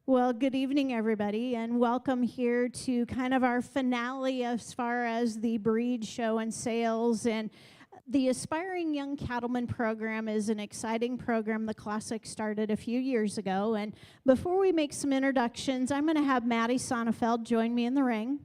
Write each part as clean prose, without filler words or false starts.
Well, good evening, everybody, and welcome here to kind of our finale as far as the breed show and sales. And the Aspiring Young Cattleman program is an exciting program. The Classic started a few years ago. And before we make some introductions, I'm going to have Maddie Sonnefeld join me in the ring.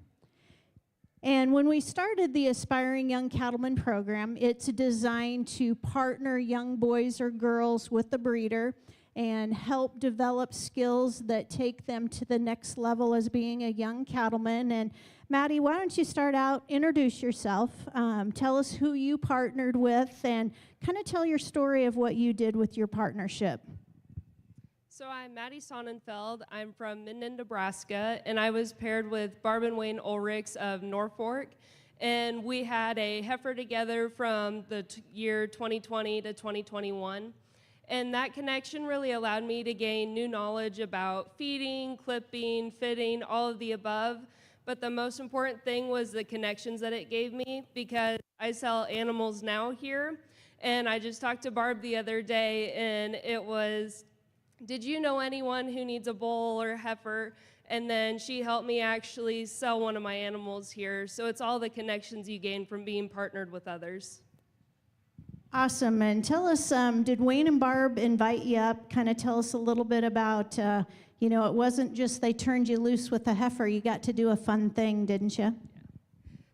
And when we started the Aspiring Young Cattleman program, it's designed to partner young boys or girls with the breeder and help develop skills that take them to the next level as being a young cattleman. And Maddie, why don't you start out, introduce yourself, tell us who you partnered with, and kind of tell your story of what you did with your partnership. So I'm Maddie Sonnenfeld. I'm from Minden, Nebraska, and I was paired with Barb and Wayne Ulrichs of Norfolk. And we had a heifer together from the year 2020 to 2021. And that connection really allowed me to gain new knowledge about feeding, clipping, fitting, all of the above. But the most important thing was the connections that it gave me, because I sell animals now here. And I just talked to Barb the other day, and it was, did you know anyone who needs a bull or a heifer? And then she helped me actually sell one of my animals here. So it's all the connections you gain from being partnered with others. Awesome. And tell us, did Wayne and Barb invite you up? Kind of tell us a little bit about, it wasn't just they turned you loose with a heifer. You got to do a fun thing, didn't you? Yeah.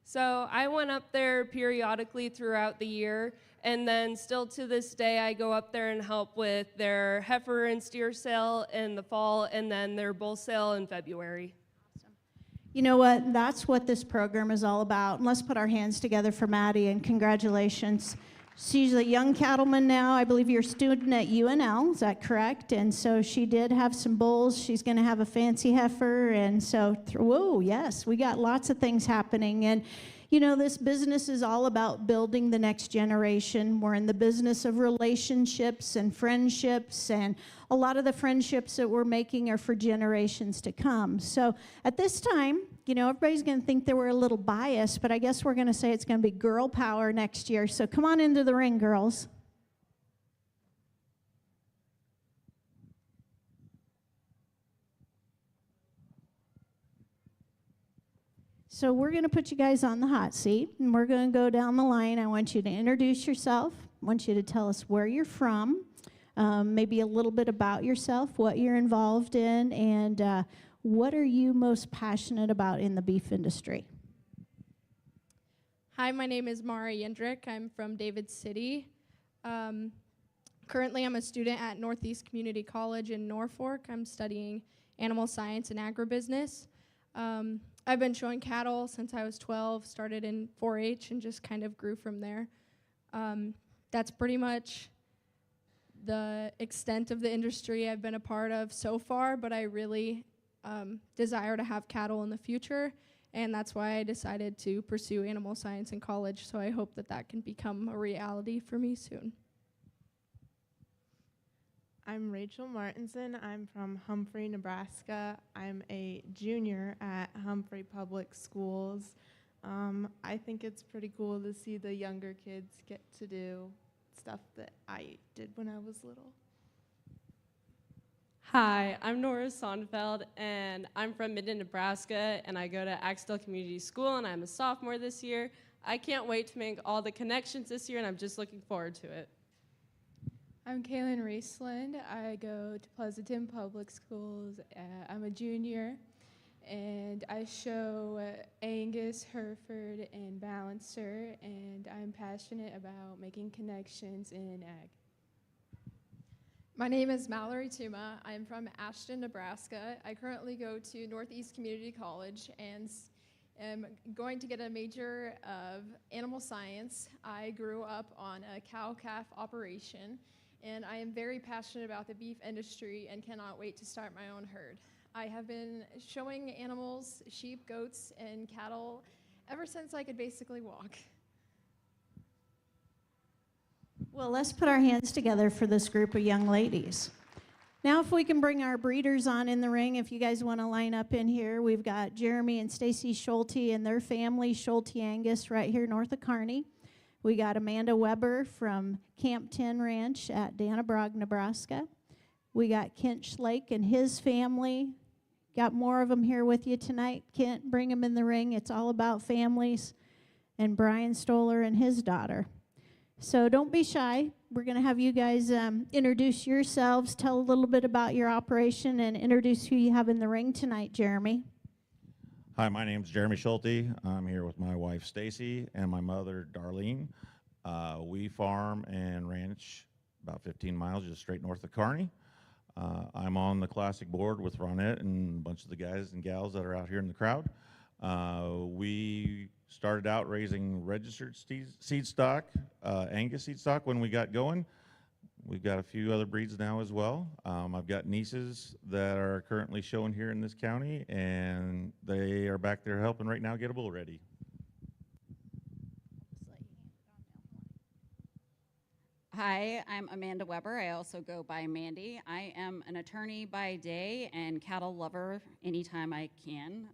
So I went up there periodically throughout the year, and then still to this day, I go up there and help with their heifer and steer sale in the fall, and then their bull sale in February. Awesome. You know what? That's what this program is all about. And let's put our hands together for Maddie, and congratulations. She's a young cattleman now. I believe you're a student at UNL, is that correct? And so she did have some bulls. She's going to have a fancy heifer. And so, whoa, yes, we got lots of things happening. And, this business is all about building the next generation. We're in the business of relationships and friendships, and a lot of the friendships that we're making are for generations to come. So at this time, everybody's going to think that we're a little biased, but I guess we're going to say it's going to be girl power next year. So come on into the ring, girls. So we're going to put you guys on the hot seat, and we're going to go down the line. I want you to introduce yourself. I want you to tell us where you're from, maybe a little bit about yourself, what you're involved in, and what are you most passionate about in the beef industry? Hi, my name is Mara Yendrick. I'm from David City. Currently, I'm a student at Northeast Community College in Norfolk. I'm studying animal science and agribusiness. I've been showing cattle since I was 12, started in 4-H, and just kind of grew from there. That's pretty much the extent of the industry I've been a part of so far, but I really desire to have cattle in the future, and that's why I decided to pursue animal science in college, so I hope that that can become a reality for me soon. I'm Rachel Martinson. I'm from Humphrey, Nebraska. I'm a junior at Humphrey Public Schools. I think it's pretty cool to see the younger kids get to do stuff that I did when I was little. Hi, I'm Nora Sonnenfeld, and I'm from Minden, Nebraska, and I go to Axtell Community School, and I'm a sophomore this year. I can't wait to make all the connections this year, and I'm just looking forward to it. I'm Kaylin Raceland. I go to Pleasanton Public Schools. I'm a junior, and I show Angus, Hereford, and Balancer, and I'm passionate about making connections in ag. My name is Mallory Tuma. I'm from Ashton, Nebraska. I currently go to Northeast Community College and am going to get a major of animal science. I grew up on a cow-calf operation, and I am very passionate about the beef industry and cannot wait to start my own herd. I have been showing animals, sheep, goats, and cattle ever since I could basically walk. Well, let's put our hands together for this group of young ladies. Now, if we can bring our breeders on in the ring, if you guys want to line up in here, we've got Jeremy and Stacy Schulte and their family, Schulte Angus, right here north of Kearney. We got Amanda Weber from Camp 10 Ranch at Dannebrog, Nebraska. We got Kent Schlake and his family Got more of them here with you tonight. Can't bring them in the ring. It's all about families and Brian Stoller and his daughter. So don't be shy. We're going to have you guys introduce yourselves, tell a little bit about your operation, and introduce who you have in the ring tonight, Jeremy. Hi, my name's Jeremy Schulte. I'm here with my wife, Stacy, and my mother, Darlene. We farm and ranch about 15 miles just straight north of Kearney. I'm on the classic board with Ronette and a bunch of the guys and gals that are out here in the crowd. We started out raising registered seed stock, Angus seed stock when we got going. We've got a few other breeds now as well. I've got nieces that are currently showing here in this county, and they are back there helping right now get a bull ready. Hi, I'm Amanda Weber. I also go by Mandy. I am an attorney by day and cattle lover anytime I can.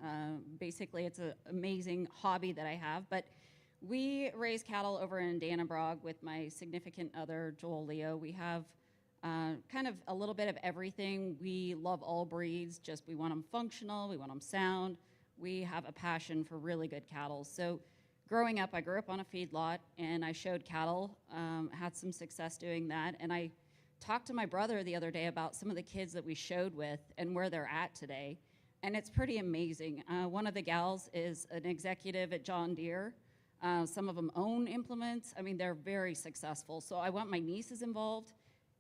Basically, it's an amazing hobby that I have, but we raise cattle over in Dannebrog with my significant other, Joel Leo. We have kind of a little bit of everything. We love all breeds, just we want them functional, we want them sound. We have a passion for really good cattle. So growing up, I grew up on a feedlot, and I showed cattle, had some success doing that, and I talked to my brother the other day about some of the kids that we showed with and where they're at today, and it's pretty amazing. One of the gals is an executive at John Deere. Some of them own implements. I mean, they're very successful, so I want my nieces involved,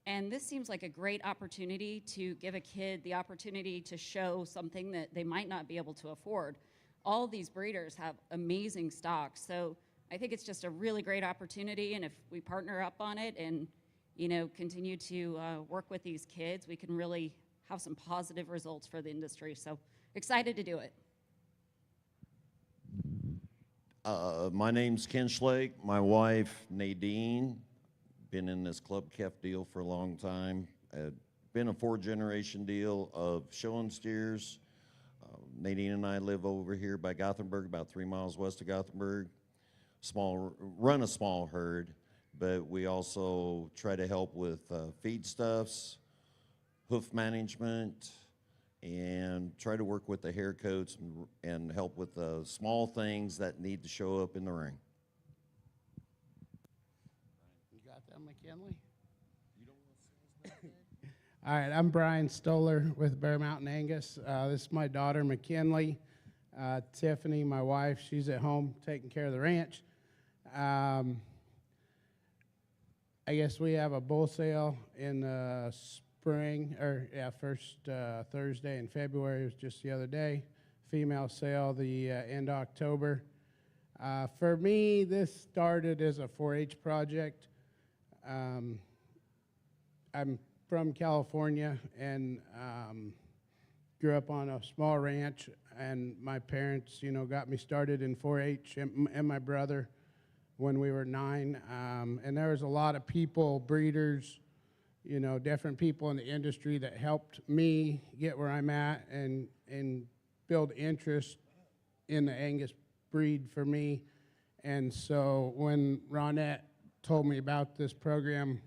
and this seems like a great opportunity to give a kid the opportunity to show something that they might not be able to afford. All these breeders have amazing stock, so I think it's just a really great opportunity, and if we partner up on it and continue to work with these kids, we can really have some positive results for the industry. So excited to do it. My name's Ken Schlake. My wife, Nadine, been in this Club Kef deal for a long time. Been a 4-generation deal of showing steers. Nadine and I live over here by Gothenburg, about 3 miles west of Gothenburg. Run a small herd, but we also try to help with feedstuffs, hoof management, and try to work with the hair coats and help with the small things that need to show up in the ring. You got that, McKinley? All right, I'm Brian Stoller with Bear Mountain Angus. This is my daughter, McKinley. Tiffany, my wife, she's at home taking care of the ranch. I guess we have a bull sale in the spring, first Thursday in February. It was just the other day. Female sale the end of October. For me, this started as a 4-H project. I'm from California and grew up on a small ranch, and my parents, got me started in 4-H and my brother when we were 9. And there was a lot of people, breeders, different people in the industry that helped me get where I'm at and build interest in the Angus breed for me. And so when Ronette told me about this program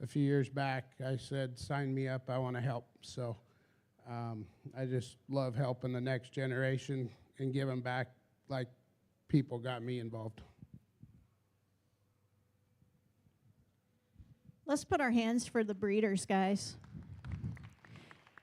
a few years back, I said, sign me up, I want to help. So I just love helping the next generation and giving back like people got me involved. Let's put our hands for the breeders, guys.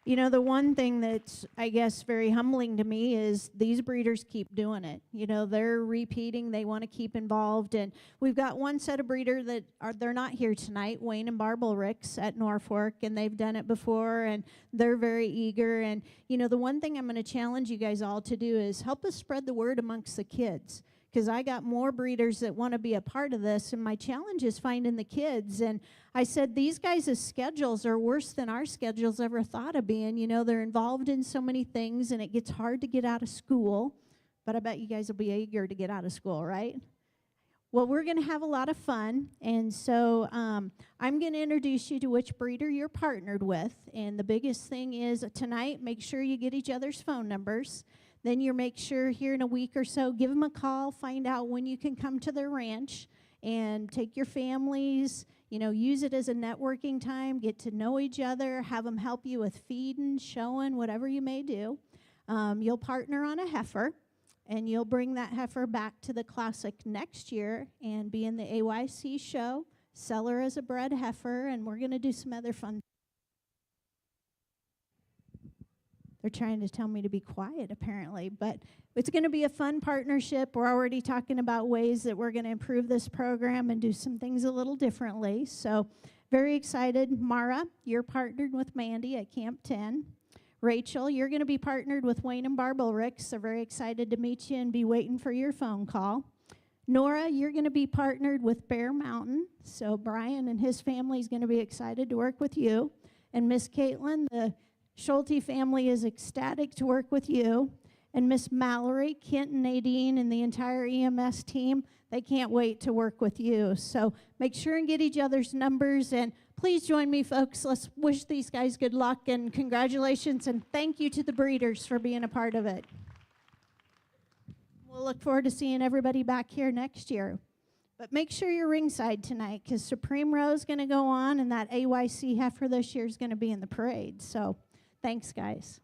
The one thing that's, I guess, very humbling to me is these breeders keep doing it. They're repeating. They want to keep involved. And we've got one set of breeder they're not here tonight, Wayne and Barb Ulrichs at Norfolk, and they've done it before, and they're very eager. And, the one thing I'm going to challenge you guys all to do is help us spread the word amongst the kids, because I got more breeders that want to be a part of this, and my challenge is finding the kids. And I said, these guys' schedules are worse than our schedules ever thought of being. They're involved in so many things, and it gets hard to get out of school, but I bet you guys will be eager to get out of school, right? Well, we're going to have a lot of fun, and so I'm going to introduce you to which breeder you're partnered with, and the biggest thing is tonight, make sure you get each other's phone numbers. Then you make sure here in a week or so, give them a call, find out when you can come to their ranch and take your families, use it as a networking time, get to know each other, have them help you with feeding, showing, whatever you may do. You'll partner on a heifer, and you'll bring that heifer back to the Classic next year and be in the AYC show, sell her as a bred heifer, and we're going to do some other fun. They're trying to tell me to be quiet, apparently, but it's going to be a fun partnership. We're already talking about ways that we're going to improve this program and do some things a little differently. So very excited. Mara, you're partnered with Mandy at Camp 10. Rachel, you're going to be partnered with Wayne and Barb Ulrich, so very excited to meet you and be waiting for your phone call. Nora, you're going to be partnered with Bear Mountain, so Brian and his family is going to be excited to work with you. And Miss Caitlin, the Schulte family is ecstatic to work with you. And Miss Mallory, Kent, and Nadine, and the entire EMS team, they can't wait to work with you. So make sure and get each other's numbers, and please join me, folks. Let's wish these guys good luck and congratulations, and thank you to the breeders for being a part of it. We'll look forward to seeing everybody back here next year. But make sure you're ringside tonight, because Supreme Row is going to go on, and that AYC heifer this year is going to be in the parade. So thanks, guys.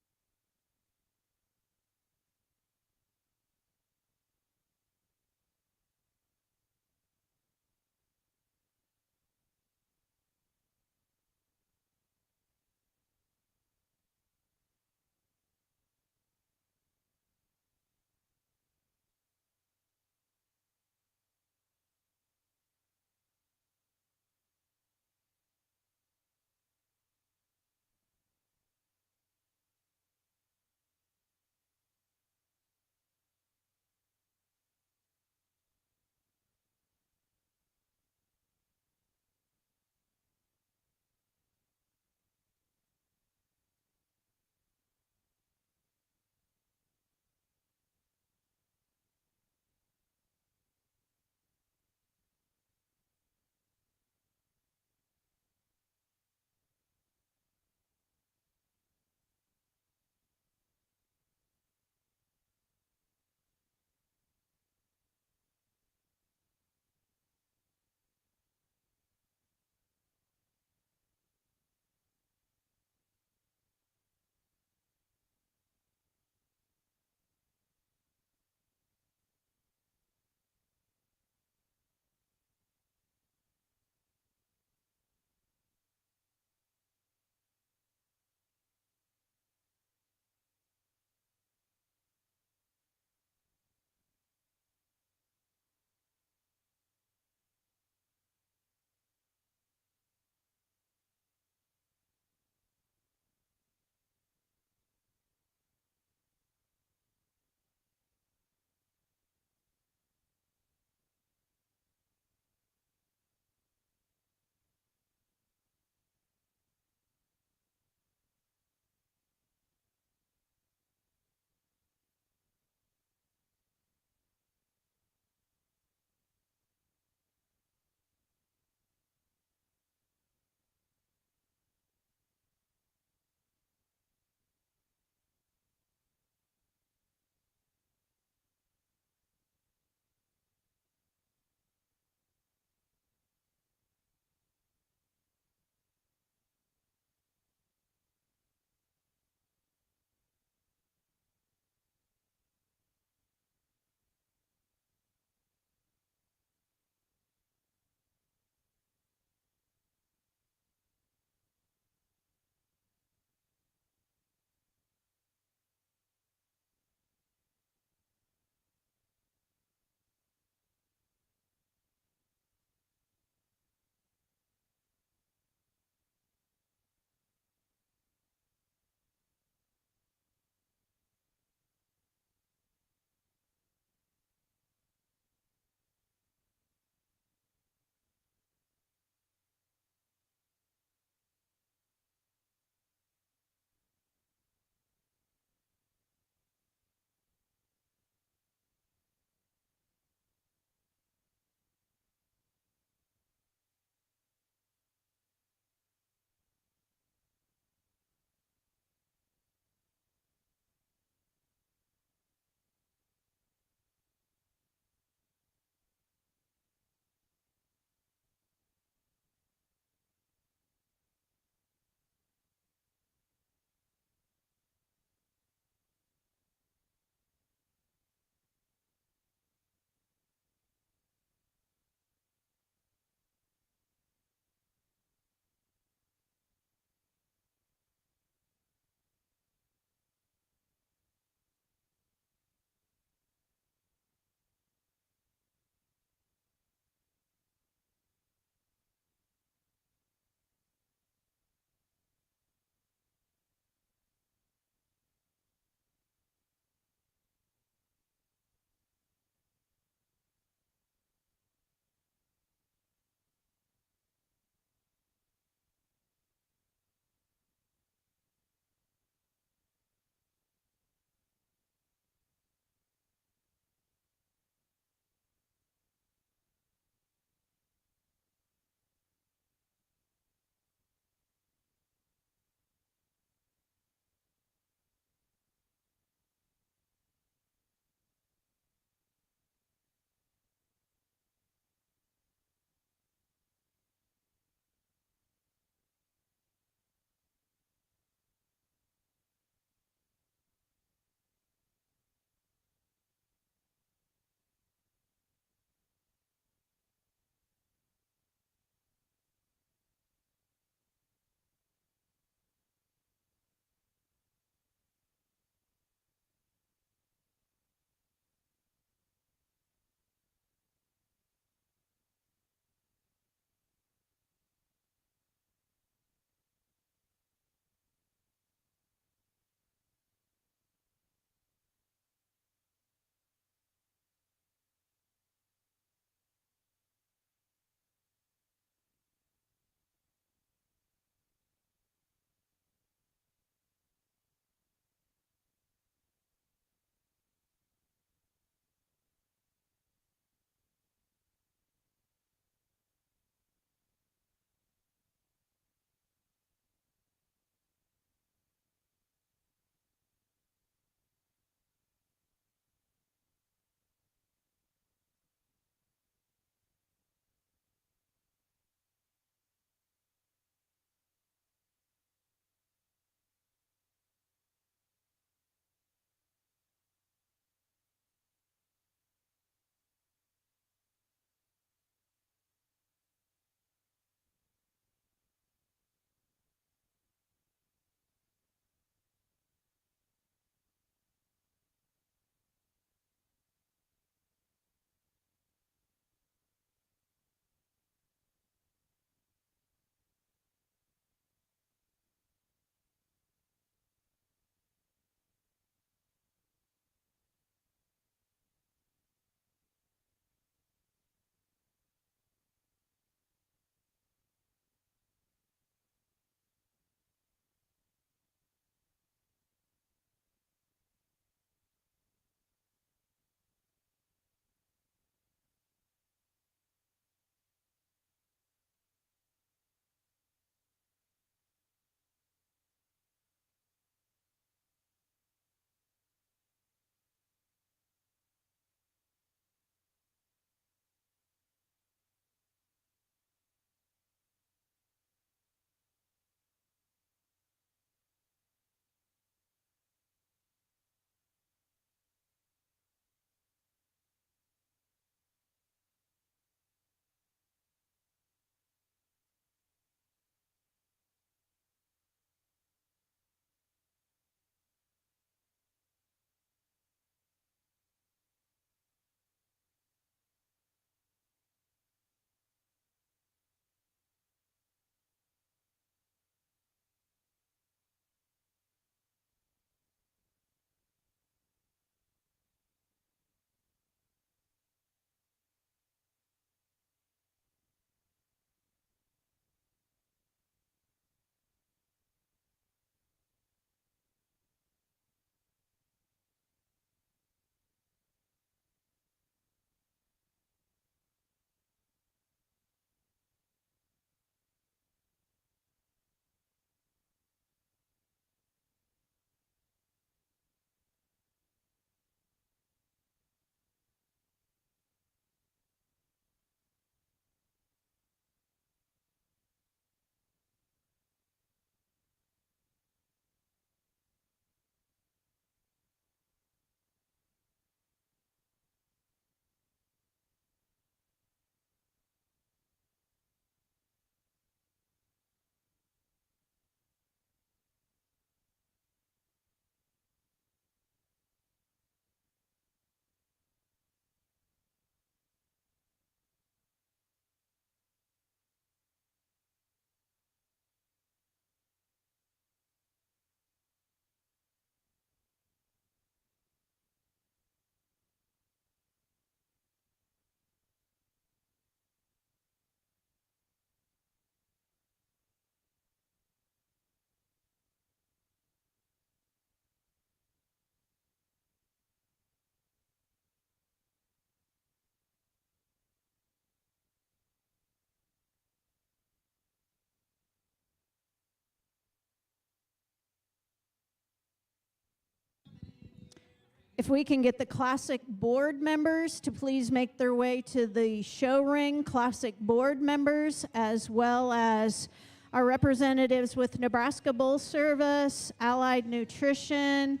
If we can get the Classic board members to please make their way to the show ring, Classic board members, as well as our representatives with Nebraska Bull Service, Allied Nutrition,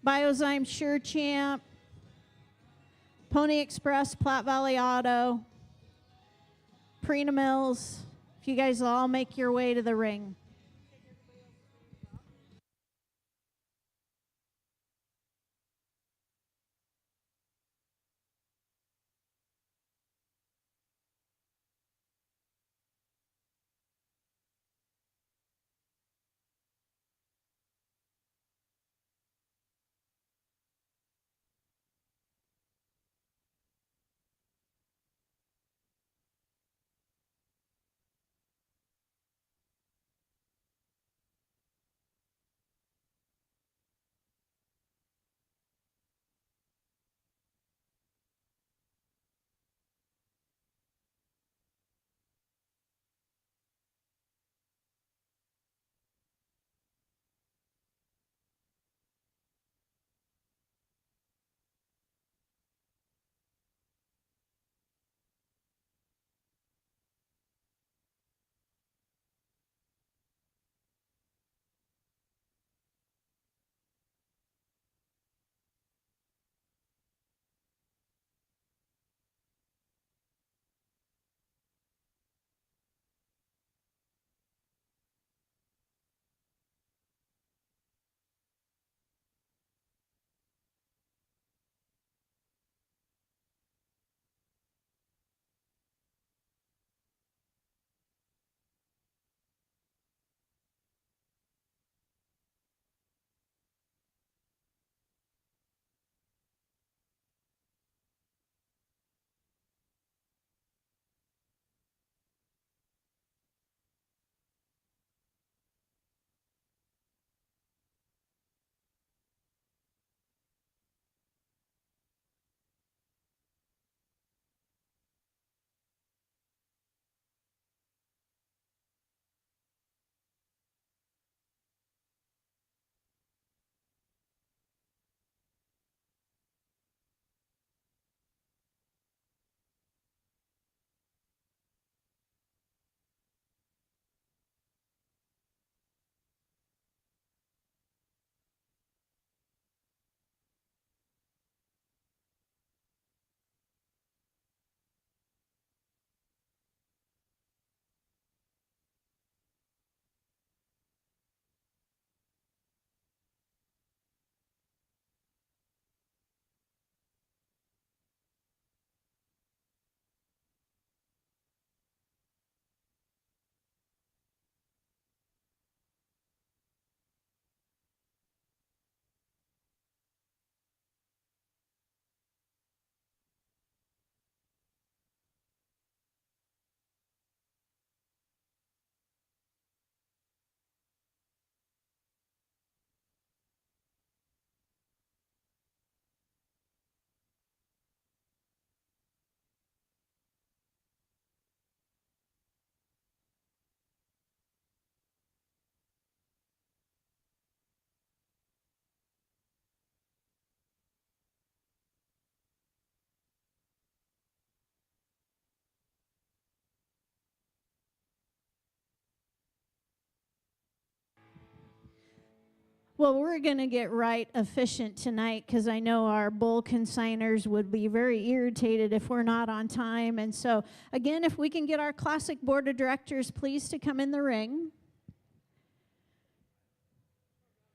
Biozyme Sure Champ, Pony Express, Platte Valley Auto, Prina Mills. If you guys all make your way to the ring. Well, we're going to get right efficient tonight because I know our bull consigners would be very irritated if we're not on time. And so, again, if we can get our Classic Board of Directors pleased to come in the ring.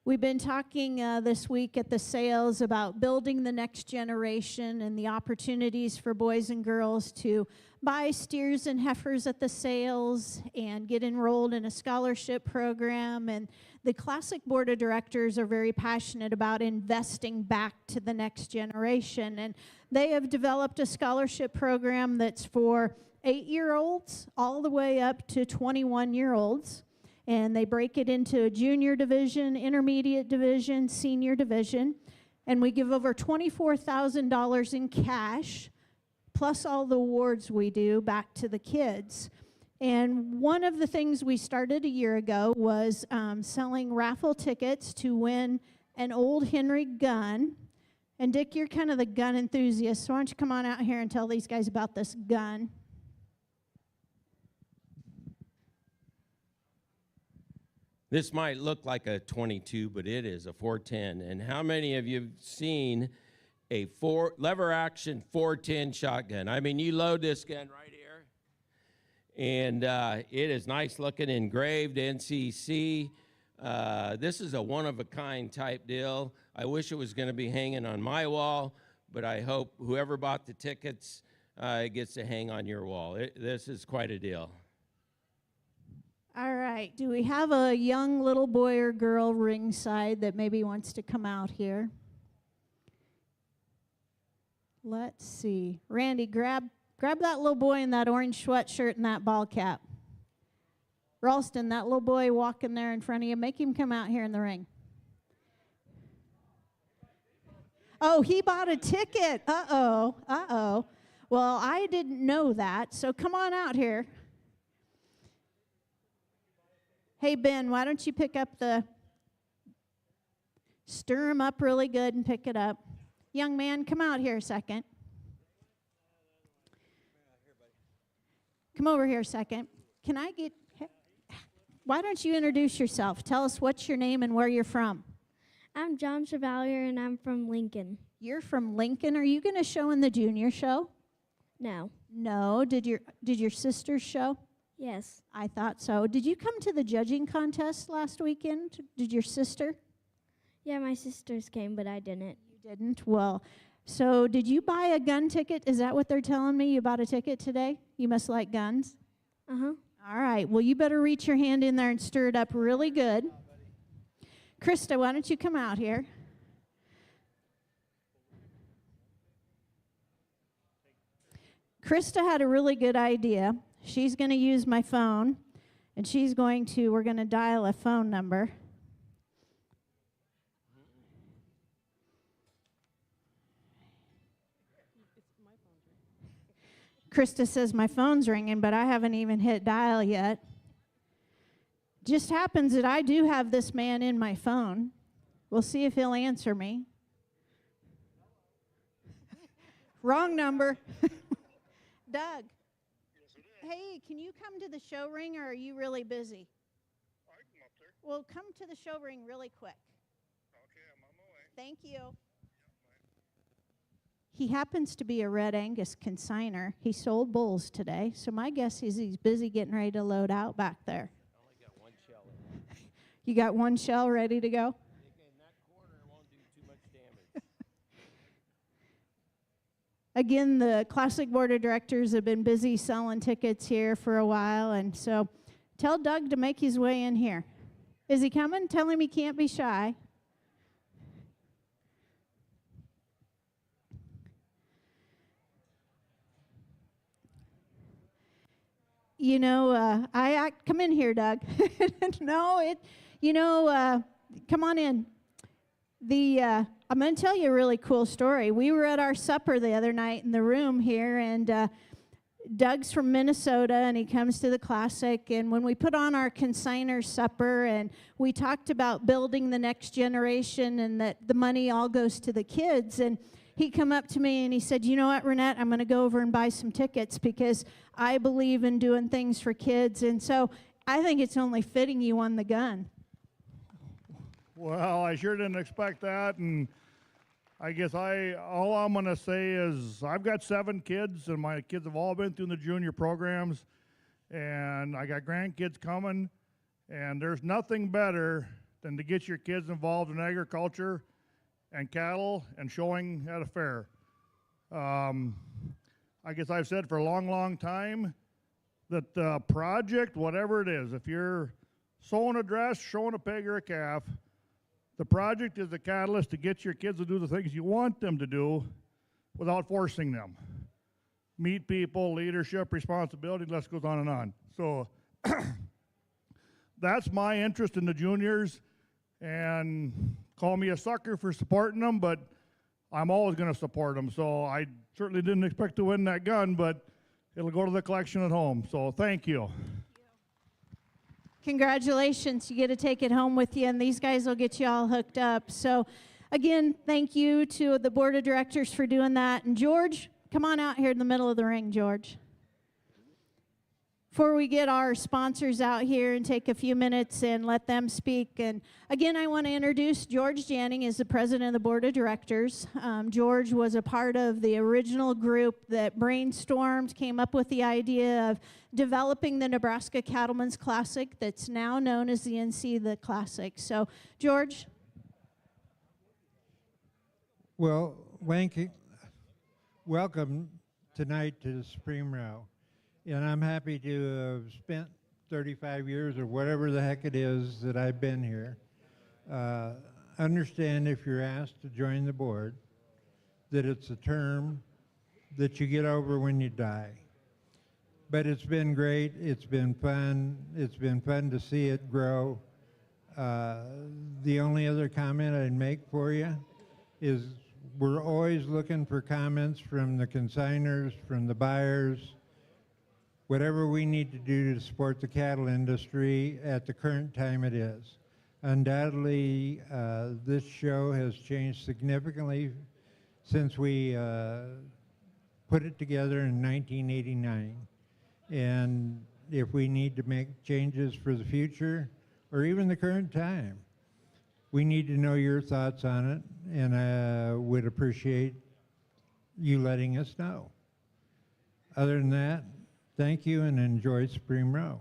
We've been talking this week at the sales about building the next generation and the opportunities for boys and girls to buy steers and heifers at the sales and get enrolled in a scholarship program. And the Classic Board of Directors are very passionate about investing back to the next generation. And they have developed a scholarship program that's for 8-year-olds all the way up to 21-year-olds. And they break it into a junior division, intermediate division, senior division. And we give over $24,000 in cash, plus all the awards we do, back to the kids. And one of the things we started a year ago was selling raffle tickets to win an old Henry gun. And Dick, you're kind of the gun enthusiast, so why don't you come on out here and tell these guys about this gun. This might look like a 22, but it is a 410. And how many of you have seen a lever action 410 shotgun? I mean, you load this gun right here, and it is nice looking, engraved NCC. This is a one-of-a-kind type deal. I wish it was going to be hanging on my wall, but I hope whoever bought the tickets gets to hang on your wall. This is quite a deal. All right. Do we have a young little boy or girl ringside that maybe wants to come out here? Let's see. Randy, grab that little boy in that orange sweatshirt and that ball cap. Ralston, that little boy walking there in front of you, make him come out here in the ring. Oh, he bought a ticket. Uh-oh, uh-oh. Well, I didn't know that, so come on out here. Hey, Ben, why don't you pick up stir him up really good and pick it up. Young man, come out here a second. Come over here a second. Why don't you introduce yourself? Tell us what's your name and where you're from. I'm John Chevalier, and I'm from Lincoln. You're from Lincoln. Are you going to show in the junior show? No. No. Did your sisters show? Yes. I thought so. Did you come to the judging contest last weekend? Did your sister? Yeah, my sisters came, but I didn't. You didn't? Well, so did you buy a gun ticket? Is that what they're telling me? You bought a ticket today? You must like guns? Uh-huh. All right. Well, you better reach your hand in there and stir it up really good. Krista, why don't you come out here? Krista had a really good idea. She's going to use my phone, and we're going to dial a phone number. Krista says my phone's ringing, but I haven't even hit dial yet. Just happens that I do have this man in my phone. We'll see if he'll answer me. Wrong number. Doug. Hey, can you come to the show ring, or are you really busy? I can come up there. Well, come to the show ring really quick. Okay, I'm on my way. Thank you. He happens to be a Red Angus consigner. He sold bulls today, so my guess is he's busy getting ready to load out back there. I only got one shell in there. You got one shell ready to go? In that corner, it won't do too much damage. Again, the Classic Board of Directors have been busy selling tickets here for a while, and so tell Doug to make his way in here. Is he coming? Tell him he can't be shy. You know, come in here, Doug. No, come on in. I'm going to tell you a really cool story. We were at our supper the other night in the room here, and Doug's from Minnesota, and he comes to the Classic. And when we put on our consignor supper, and we talked about building the next generation and that the money all goes to the kids, and he come up to me and he said, you know what, Renette, I'm going to go over and buy some tickets because I believe in doing things for kids. And so I think it's only fitting you won the gun. Well, I sure didn't expect that, and I guess all I'm going to say is I've got 7 kids, and my kids have all been through the junior programs, and I got grandkids coming, and there's nothing better than to get your kids involved in agriculture and cattle and showing at a fair. I guess I've said for a long, long time that the project, whatever it is, if you're sewing a dress, showing a pig or a calf, the project is the catalyst to get your kids to do the things you want them to do without forcing them. Meet people, leadership, responsibility, the list goes on and on. So that's my interest in the juniors, and call me a sucker for supporting them, but I'm always going to support them. So I certainly didn't expect to win that gun, but it'll go to the collection at home. So thank you. Congratulations. You get to take it home with you, and these guys will get you all hooked up. So, again, thank you to the board of directors for doing that. And George, come on out here in the middle of the ring, George. Before we get our sponsors out here and take a few minutes and let them speak. And again, I want to introduce George Janning is the president of the board of directors. George was a part of the original group that brainstormed, came up with the idea of developing the Nebraska Cattlemen's Classic that's now known as the NCC the Classic. So, George. Well, Wanky, welcome tonight to the Supreme Row. And I'm happy to have spent 35 years or whatever the heck it is that I've been here. Understand if you're asked to join the board that it's a term that you get over when you die. But it's been great. It's been fun. It's been fun to see it grow. The only other comment I'd make for you is we're always looking for comments from the consigners, from the buyers, whatever we need to do to support the cattle industry at the current time it is. Undoubtedly, this show has changed significantly since we put it together in 1989. And if we need to make changes for the future, or even the current time, we need to know your thoughts on it, and I would appreciate you letting us know. Other than that, thank you and enjoy Supreme Row.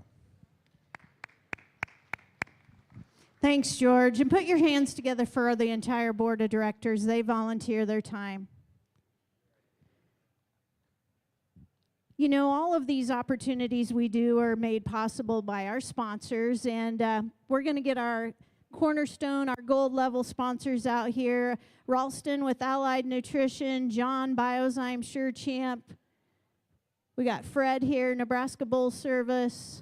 Thanks, George. And put your hands together for the entire board of directors. They volunteer their time. You know, all of these opportunities we do are made possible by our sponsors, and we're going to get our cornerstone, our gold level sponsors out here. Ralston with Allied Nutrition, John Biozyme Sure Champ. We got Fred here, Nebraska Bull Service.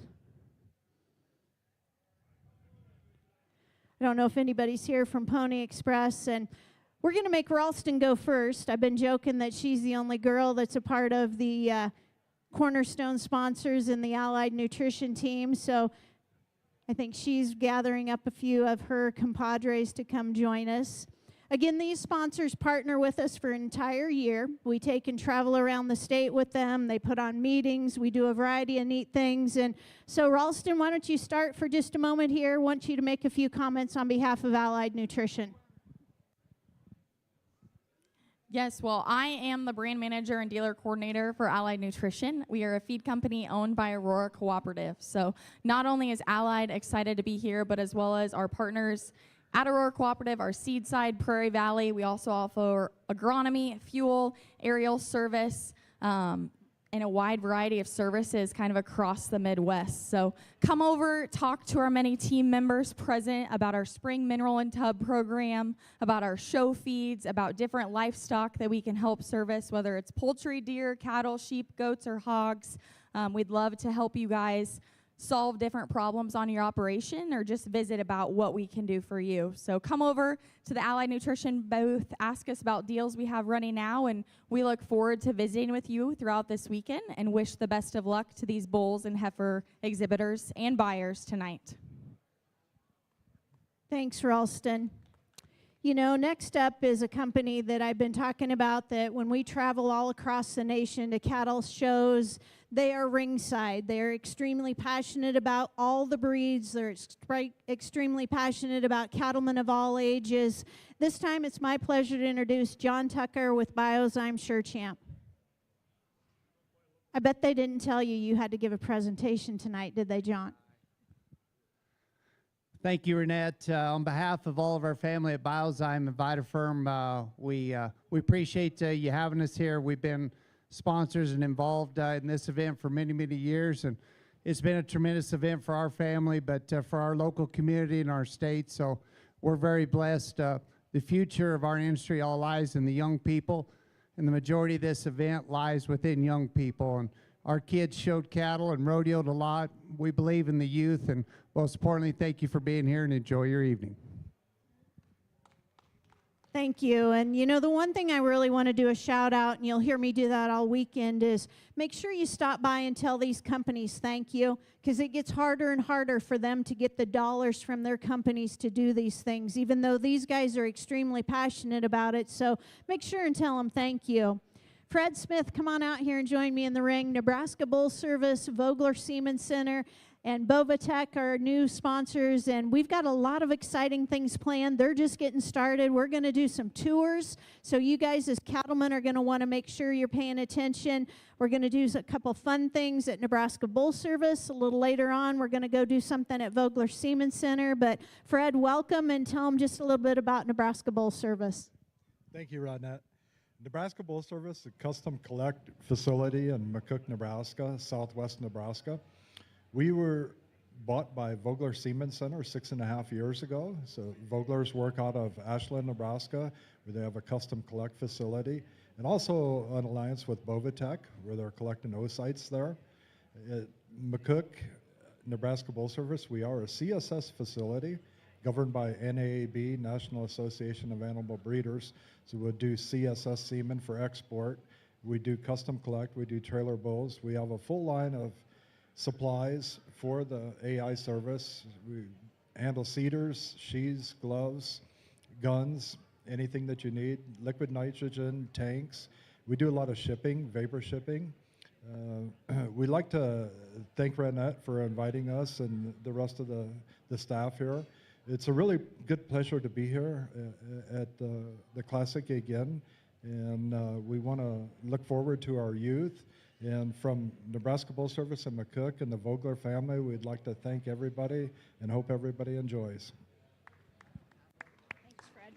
I don't know if anybody's here from Pony Express, and we're going to make Ralston go first. I've been joking that she's the only girl that's a part of the cornerstone sponsors in the Allied Nutrition team, so I think she's gathering up a few of her compadres to come join us. Again, these sponsors partner with us for an entire year. We take and travel around the state with them. They put on meetings. We do a variety of neat things. And so, Ralston, why don't you start for just a moment here? I want you to make a few comments on behalf of Allied Nutrition. Yes, well, I am the brand manager and dealer coordinator for Allied Nutrition. We are a feed company owned by Aurora Cooperative. So not only is Allied excited to be here, but as well as our partners at Aurora Cooperative, our seed side, Prairie Valley. We also offer agronomy, fuel, aerial service, and a wide variety of services kind of across the Midwest. So come over, talk to our many team members present about our spring mineral and tub program, about our show feeds, about different livestock that we can help service, whether it's poultry, deer, cattle, sheep, goats, or hogs. We'd love to help you guys solve different problems on your operation or just visit about what we can do for you. So come over to the Allied Nutrition booth, ask us about deals we have running now, and we look forward to visiting with you throughout this weekend and wish the best of luck to these bulls and heifer exhibitors and buyers tonight. Thanks, Ralston. You know, next up is a company that I've been talking about that when we travel all across the nation to cattle shows, they are ringside. They're extremely passionate about all the breeds. They're extremely passionate about cattlemen of all ages. This time it's my pleasure to introduce John Tucker with Biozyme Sure Champ. I bet they didn't tell you you had to give a presentation tonight, did they, John? Thank you, Renette. On behalf of all of our family at Biozyme and VitaFirm, we appreciate you having us here. We've been sponsors and involved in this event for many, many years, and it's been a tremendous event for our family, but for our local community and our state, so we're very blessed. The future of our industry all lies in the young people, and the majority of this event lies within young people. And our kids showed cattle and rodeoed a lot. We believe in the youth, and most importantly, thank you for being here and enjoy your evening. Thank you. And you know, the one thing I really want to do a shout out, and you'll hear me do that all weekend, is make sure you stop by and tell these companies thank you, because it gets harder and harder for them to get the dollars from their companies to do these things, even though these guys are extremely passionate about it. So make sure and tell them thank you. Fred Smith, come on out here and join me in the ring. Nebraska Bull Service, Vogler Seaman Center, and Bovatech are new sponsors, and we've got a lot of exciting things planned. They're just getting started. We're going to do some tours, so you guys as cattlemen are going to want to make sure you're paying attention. We're going to do a couple fun things at Nebraska Bull Service. A little later on, we're going to go do something at Vogler Seaman Center. But Fred, welcome, and tell them just a little bit about Nebraska Bull Service. Thank you, Rodnette. Nebraska Bull Service is a custom collect facility in McCook, Nebraska, southwest Nebraska. We were bought by Vogler Seaman Center 6.5 years ago. So Vogler's work out of Ashland, Nebraska, where they have a custom collect facility, and also an alliance with Bovatech, where they're collecting oocytes there. At McCook, Nebraska Bull Service, we are a CSS facility governed by NAAB, National Association of Animal Breeders. So we'll do CSS semen for export. We do custom collect, we do trailer bulls. We have a full line of supplies for the AI service. We handle cedars, sheaths, gloves, guns, anything that you need, liquid nitrogen, tanks. We do a lot of shipping, vapor shipping. We'd like to thank Renette for inviting us and the rest of the staff here. It's a really good pleasure to be here at the Classic again, and we want to look forward to our youth. And from Nebraska Bull Service and McCook and the Vogler family, we'd like to thank everybody and hope everybody enjoys. Thanks, Fred.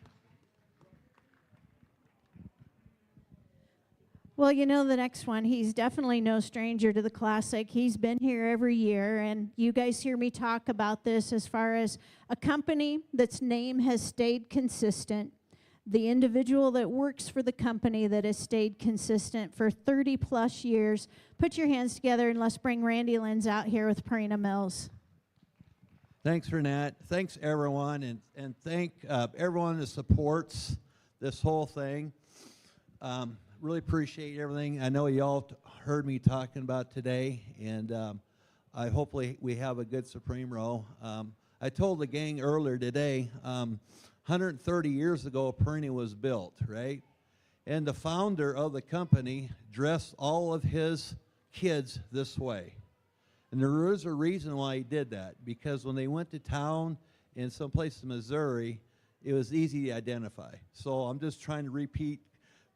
Well, you know, the next one, he's definitely no stranger to the Classic. He's been here every year, and you guys hear me talk about this as far as a company that's name has stayed consistent. The individual that works for the company that has stayed consistent for 30 plus years. Put your hands together and let's bring Randy Lenz out here with Purina Mills. Thanks, Renette. Thanks, everyone, and thank everyone that supports this whole thing. Really appreciate everything. I know y'all heard me talking about today, and I hopefully we have a good Supreme Row. I told the gang earlier today, 130 years ago, Purina was built, right? And the founder of the company dressed all of his kids this way. And there is a reason why he did that, because when they went to town in some place in Missouri, it was easy to identify. So I'm just trying to repeat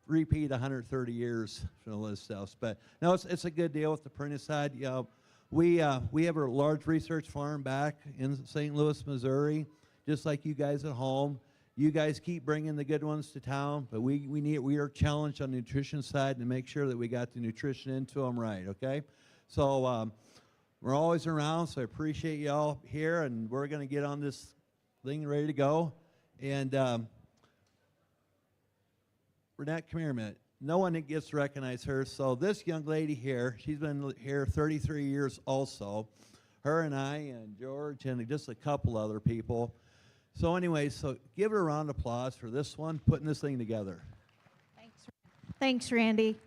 130 years from all this stuff. But no, it's a good deal with the Purina side. You know, we have a large research farm back in St. Louis, Missouri. Just like you guys at home. You guys keep bringing the good ones to town, but we are challenged on the nutrition side to make sure that we got the nutrition into them right, okay? So we're always around, so I appreciate y'all here, and we're going to get on this thing ready to go. And Renette, come here a minute. No one gets to recognize her, so this young lady here, she's been here 33 years also. Her and I and George and just a couple other people. So anyway, so give her a round of applause for this one, putting this thing together. Thanks, Randy.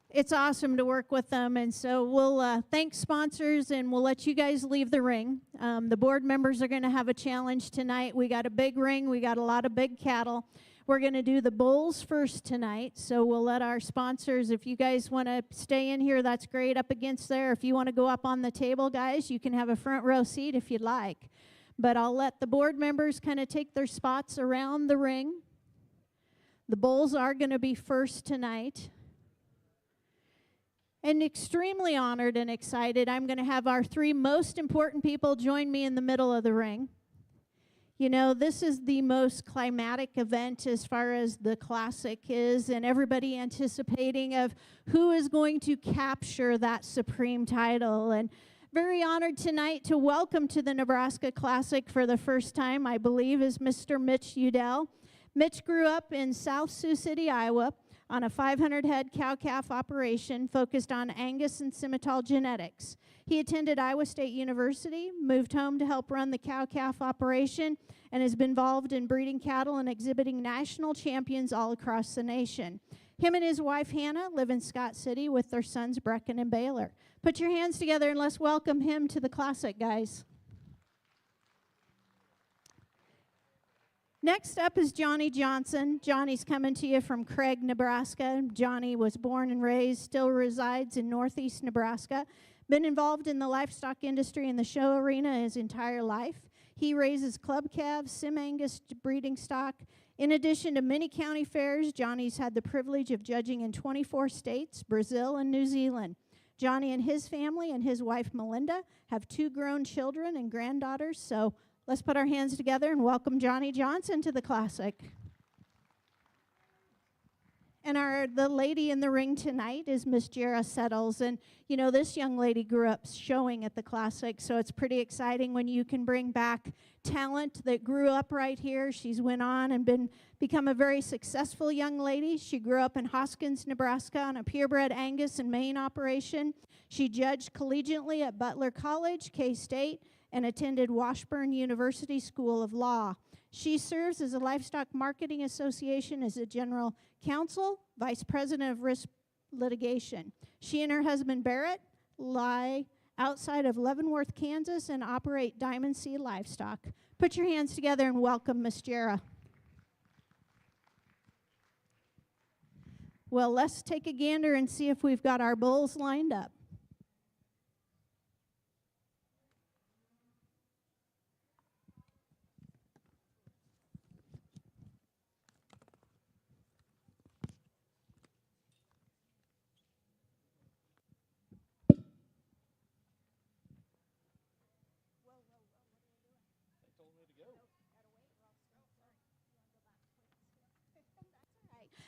It's awesome to work with them, and so we'll thank sponsors, and we'll let you guys leave the ring. The board members are going to have a challenge tonight. We got a big ring. We got a lot of big cattle. We're going to do the bulls first tonight, so we'll let our sponsors, if you guys want to stay in here, that's great, up against there. If you want to go up on the table, guys, you can have a front row seat if you'd like. But I'll let the board members kind of take their spots around the ring. The bulls are going to be first tonight. And extremely honored and excited, I'm going to have our three most important people join me in the middle of the ring. You know, this is the most climatic event as far as the Classic is, and everybody anticipating of who is going to capture that Supreme title. And very honored tonight to welcome to the Nebraska Classic for the first time, I believe, is Mr. Mitch Udell. Mitch grew up in South Sioux City, Iowa. on a 500-head cow-calf operation focused on Angus and Simmental genetics. He attended Iowa State University, moved home to help run the cow-calf operation, and has been involved in breeding cattle and exhibiting national champions all across the nation. Him and his wife, Hannah, live in Scott City with their sons, Brecken and Baylor. Put your hands together and let's welcome him to the Classic, guys. Next up is Johnny Johnson. Johnny's coming to you from Craig, Nebraska. Johnny was born and raised, still resides in northeast Nebraska. Been involved in the livestock industry and the show arena his entire life. He raises club calves, Sim Angus breeding stock. In addition to many county fairs, Johnny's had the privilege of judging in 24 states, Brazil, and New Zealand. Johnny and his family and his wife, Melinda, have 2 grown children and granddaughters, so let's put our hands together and welcome Johnny Johnson to the Classic. And the lady in the ring tonight is Miss Jera Settles. And, you know, this young lady grew up showing at the Classic, so it's pretty exciting when you can bring back talent that grew up right here. She's went on and become a very successful young lady. She grew up in Hoskins, Nebraska on a purebred Angus and Maine operation. She judged collegiately at Butler College, K-State, and attended Washburn University School of Law. She serves as a Livestock Marketing Association as a general counsel, vice president of risk litigation. She and her husband Barrett lie outside of Leavenworth, Kansas, and operate Diamond Sea Livestock. Put your hands together and welcome Miss Jera. Well, let's take a gander and see if we've got our bulls lined up.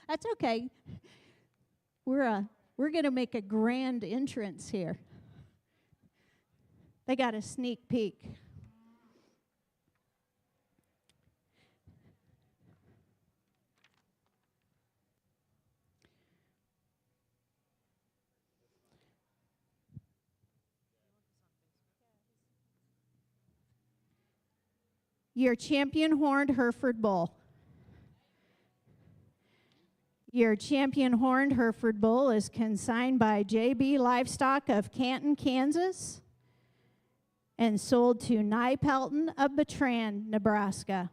That's okay. We're going to make a grand entrance here. They got a sneak peek. Your champion horned Hereford bull. Your champion horned Hereford bull is consigned by JB Livestock of Canton, Kansas, and sold to Nye Pelton of Bertrand, Nebraska.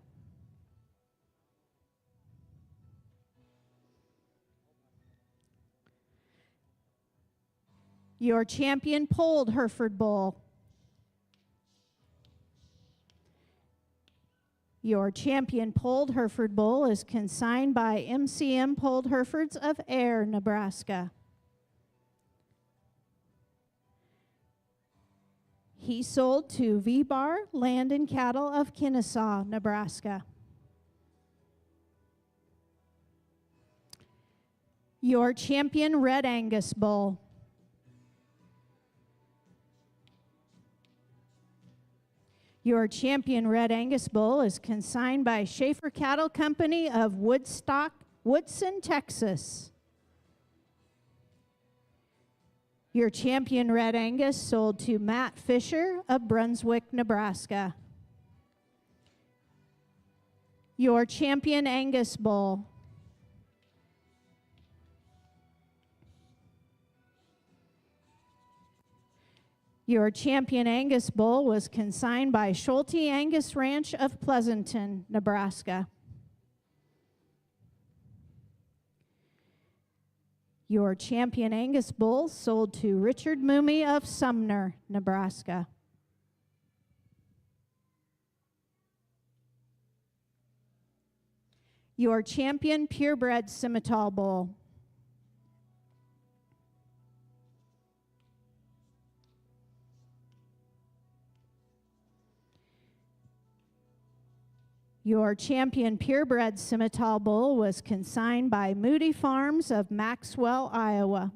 Your champion polled Hereford bull. Your champion polled Hereford bull is consigned by MCM Polled Herefords of Ayer, Nebraska. He sold to V-Bar Land and Cattle of Kennesaw, Nebraska. Your champion Red Angus bull. Your champion Red Angus bull is consigned by Schaefer Cattle Company of Woodson, Texas. Your champion Red Angus sold to Matt Fisher of Brunswick, Nebraska. Your champion Angus bull. Your champion Angus bull was consigned by Schulte Angus Ranch of Pleasanton, Nebraska. Your champion Angus bull sold to Richard Moomey of Sumner, Nebraska. Your champion purebred Simmental bull. Your champion purebred Simmental bull was consigned by Moody Farms of Maxwell, Iowa.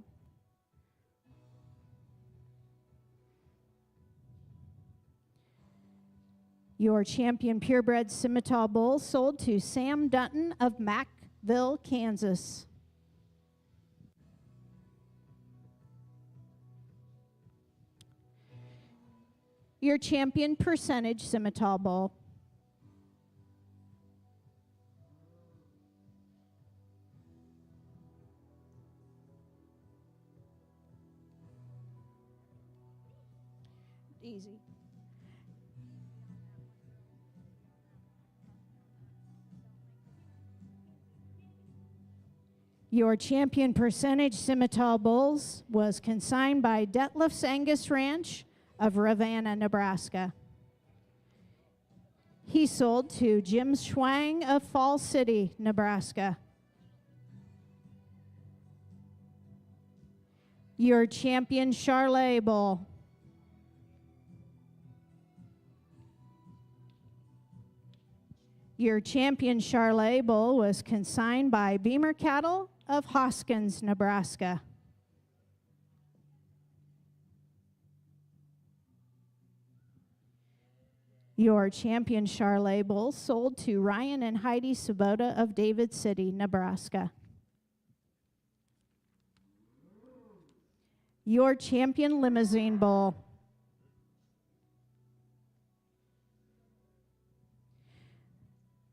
Your champion purebred Simmental bull sold to Sam Dutton of Mackville, Kansas. Your champion percentage Simmental Bowl. Easy. Your champion percentage Simmental Bulls was consigned by Detlef's Angus Ranch of Ravenna, Nebraska. He sold to Jim Schwang of Fall City, Nebraska. Your champion Charlet Bull. Your champion Charlet Bull was consigned by Beamer Cattle of Hoskins, Nebraska. Your champion Charlet Bull sold to Ryan and Heidi Sabota of David City, Nebraska. Your champion Limousine Bull.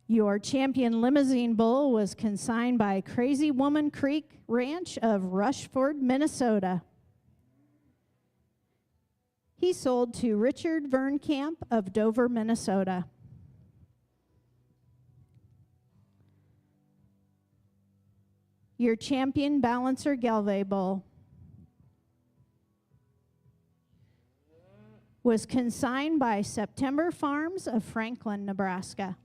Your champion Limousine Bull was consigned by Crazy Woman Creek Ranch of Rushford, Minnesota. He sold to Richard Verncamp of Dover, Minnesota. Your champion Balancer Galway Bull was consigned by September Farms of Franklin, Nebraska.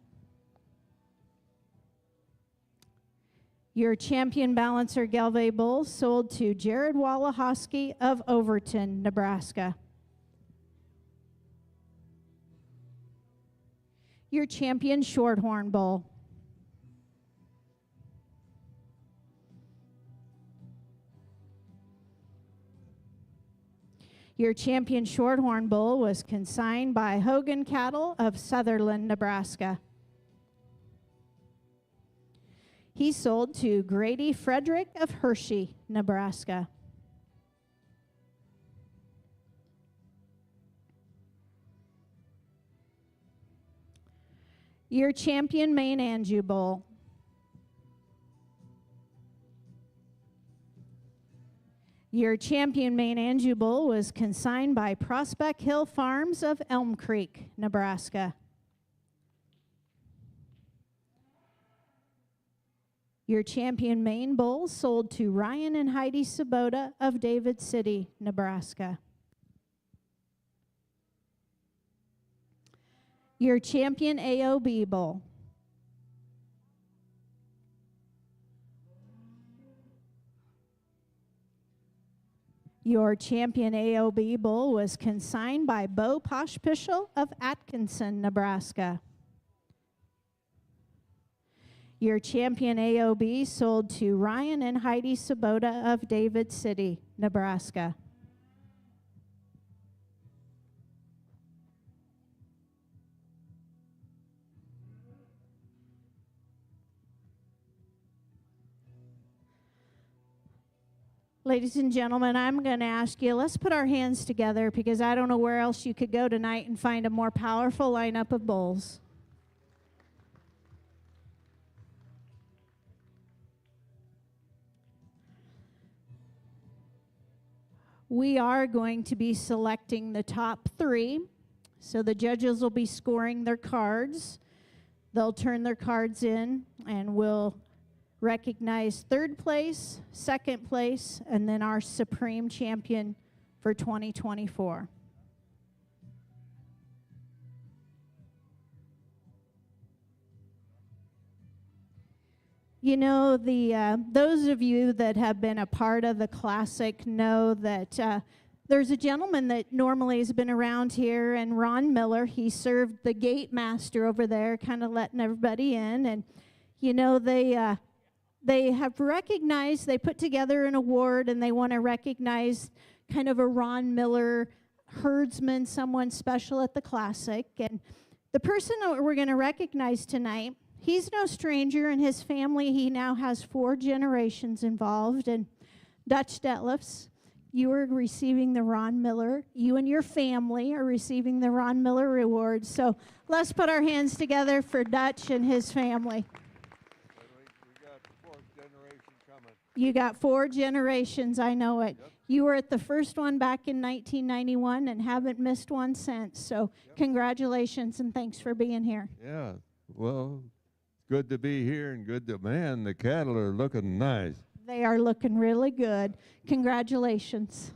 Your champion Balancer Galway Bull sold to Jared Walahoski of Overton, Nebraska. Your champion Shorthorn Bull. Your champion Shorthorn Bull was consigned by Hogan Cattle of Sutherland, Nebraska. He sold to Grady Frederick of Hershey, Nebraska. Your champion Maine Anjou Bull. Your champion Maine Anjou Bull was consigned by Prospect Hill Farms of Elm Creek, Nebraska. Your champion Maine Bull sold to Ryan and Heidi Sabota of David City, Nebraska. Your champion AOB Bull. Your champion AOB Bull was consigned by Bo Poshpischel of Atkinson, Nebraska. Your champion AOB sold to Ryan and Heidi Sabota of David City, Nebraska. Ladies and gentlemen, I'm going to ask you, let's put our hands together because I don't know where else you could go tonight and find a more powerful lineup of bulls. We are going to be selecting the top 3. So the judges will be scoring their cards. They'll turn their cards in and we'll recognize 3rd place, 2nd place, and then our supreme champion for 2024. You know, those of you that have been a part of the Classic know that there's a gentleman that normally has been around here, and Ron Miller. He served the gate master over there, kind of letting everybody in. And, you know, they have recognized, they put together an award, and they want to recognize kind of a Ron Miller herdsman, someone special at the Classic. And the person that we're going to recognize tonight, he's no stranger. In his family, he now has 4 generations involved. And Dutch Detlefs, you are receiving the Ron Miller. You and your family are receiving the Ron Miller Reward. So let's put our hands together for Dutch and his family. We got the fourth generation coming. You got 4 generations, I know it. Yep. You were at the first one back in 1991 and haven't missed one since. So congratulations and thanks for being here. Yeah, well, it's good to be here and good to, man, the cattle are looking nice. They are looking really good. Congratulations.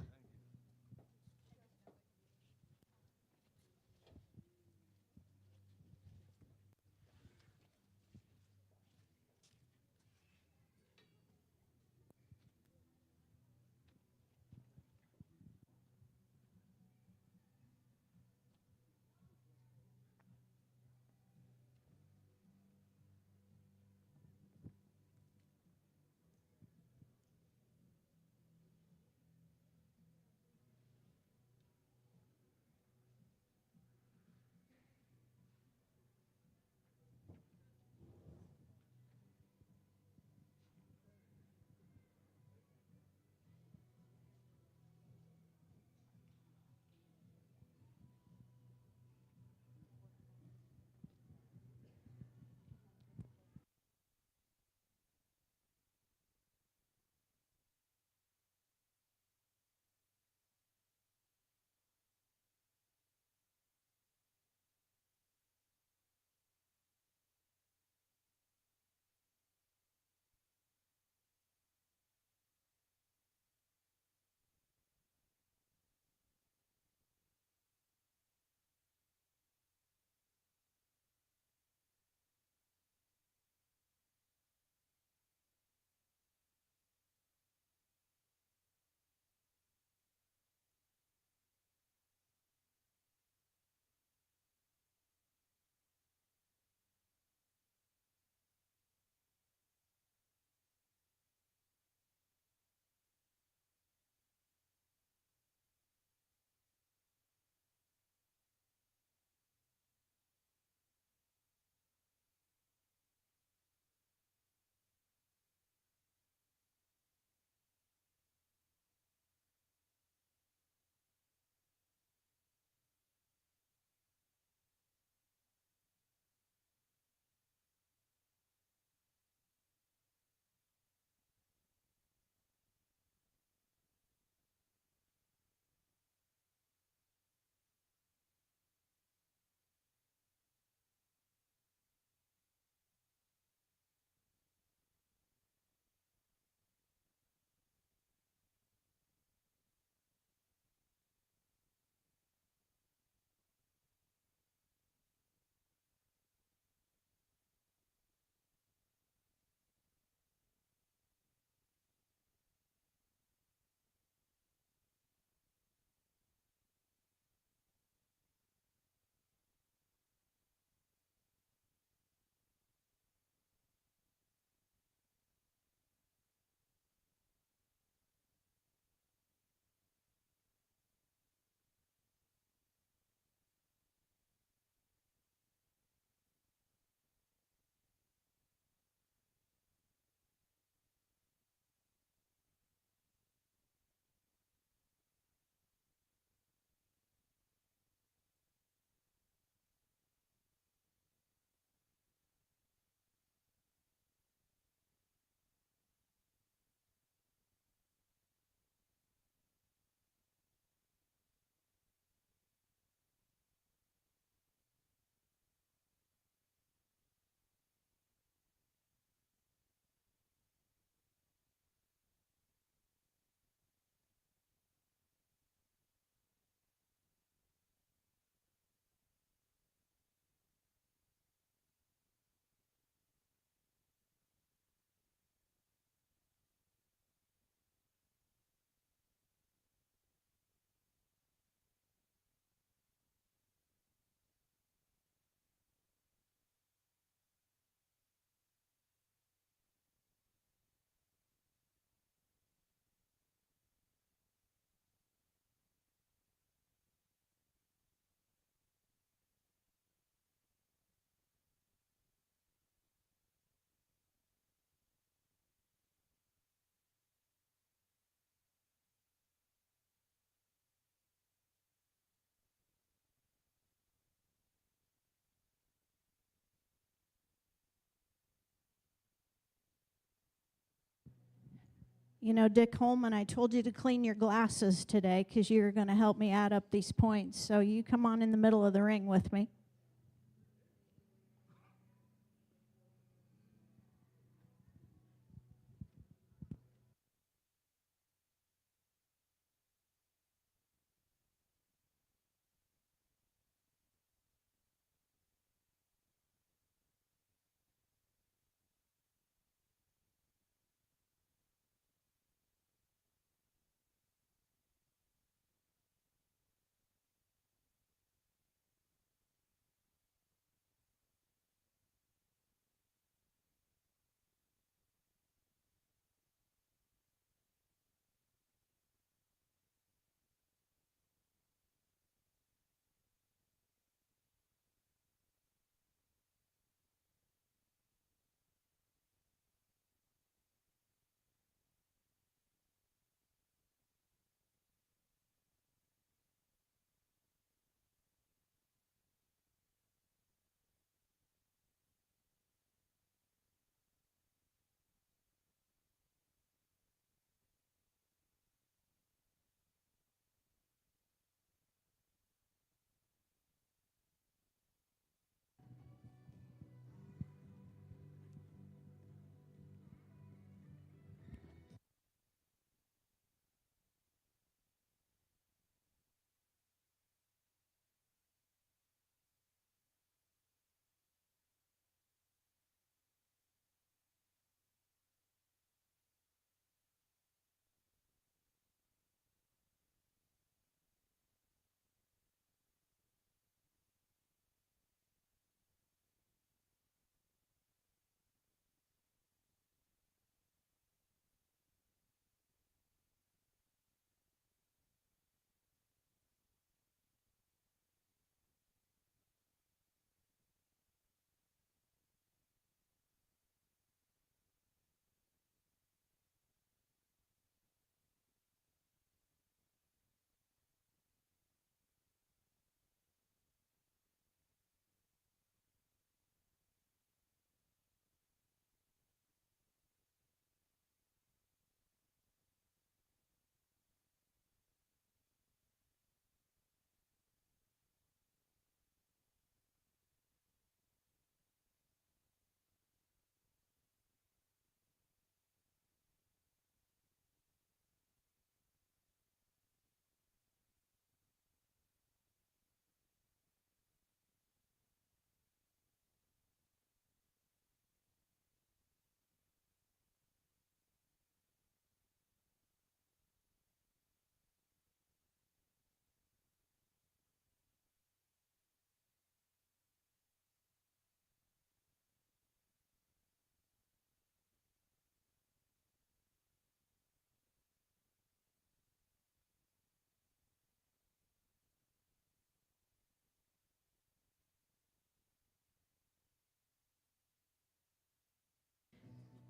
You know, Dick Holman, I told you to clean your glasses today because you're going to help me add up these points. So you come on in the middle of the ring with me.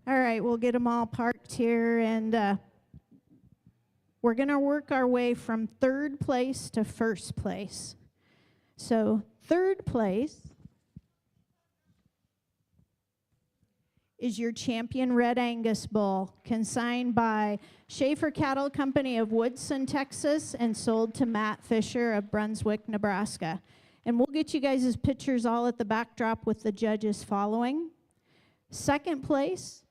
All right, we'll get them all parked here, and we're going to work our way from third place to first place. So third place is your Champion Red Angus Bull, consigned by Schaefer Cattle Company of Woodson, Texas, and sold to Matt Fisher of Brunswick, Nebraska. And we'll get you guys' pictures all at the backdrop with the judges following. Second place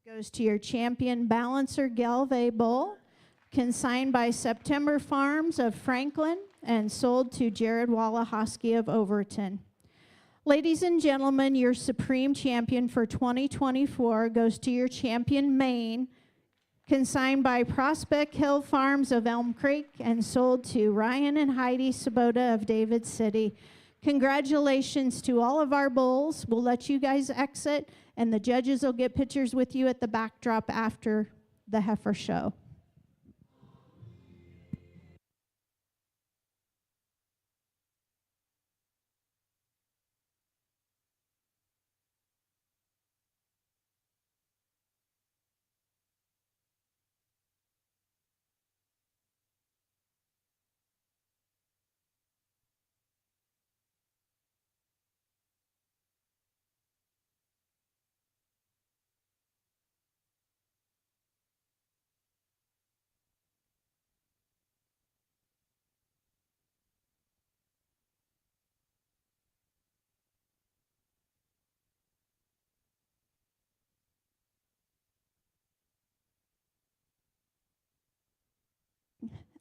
goes to your Champion Balancer Galvay Bull, consigned by September Farms of Franklin and sold to Jared Walahoski of Overton. Ladies and gentlemen, your Supreme Champion for 2024 goes to your Champion Maine, consigned by Prospect Hill Farms of Elm Creek and sold to Ryan and Heidi Sabota of David City. Congratulations to all of our bulls. We'll let you guys exit, and the judges will get pictures with you at the backdrop after the heifer show.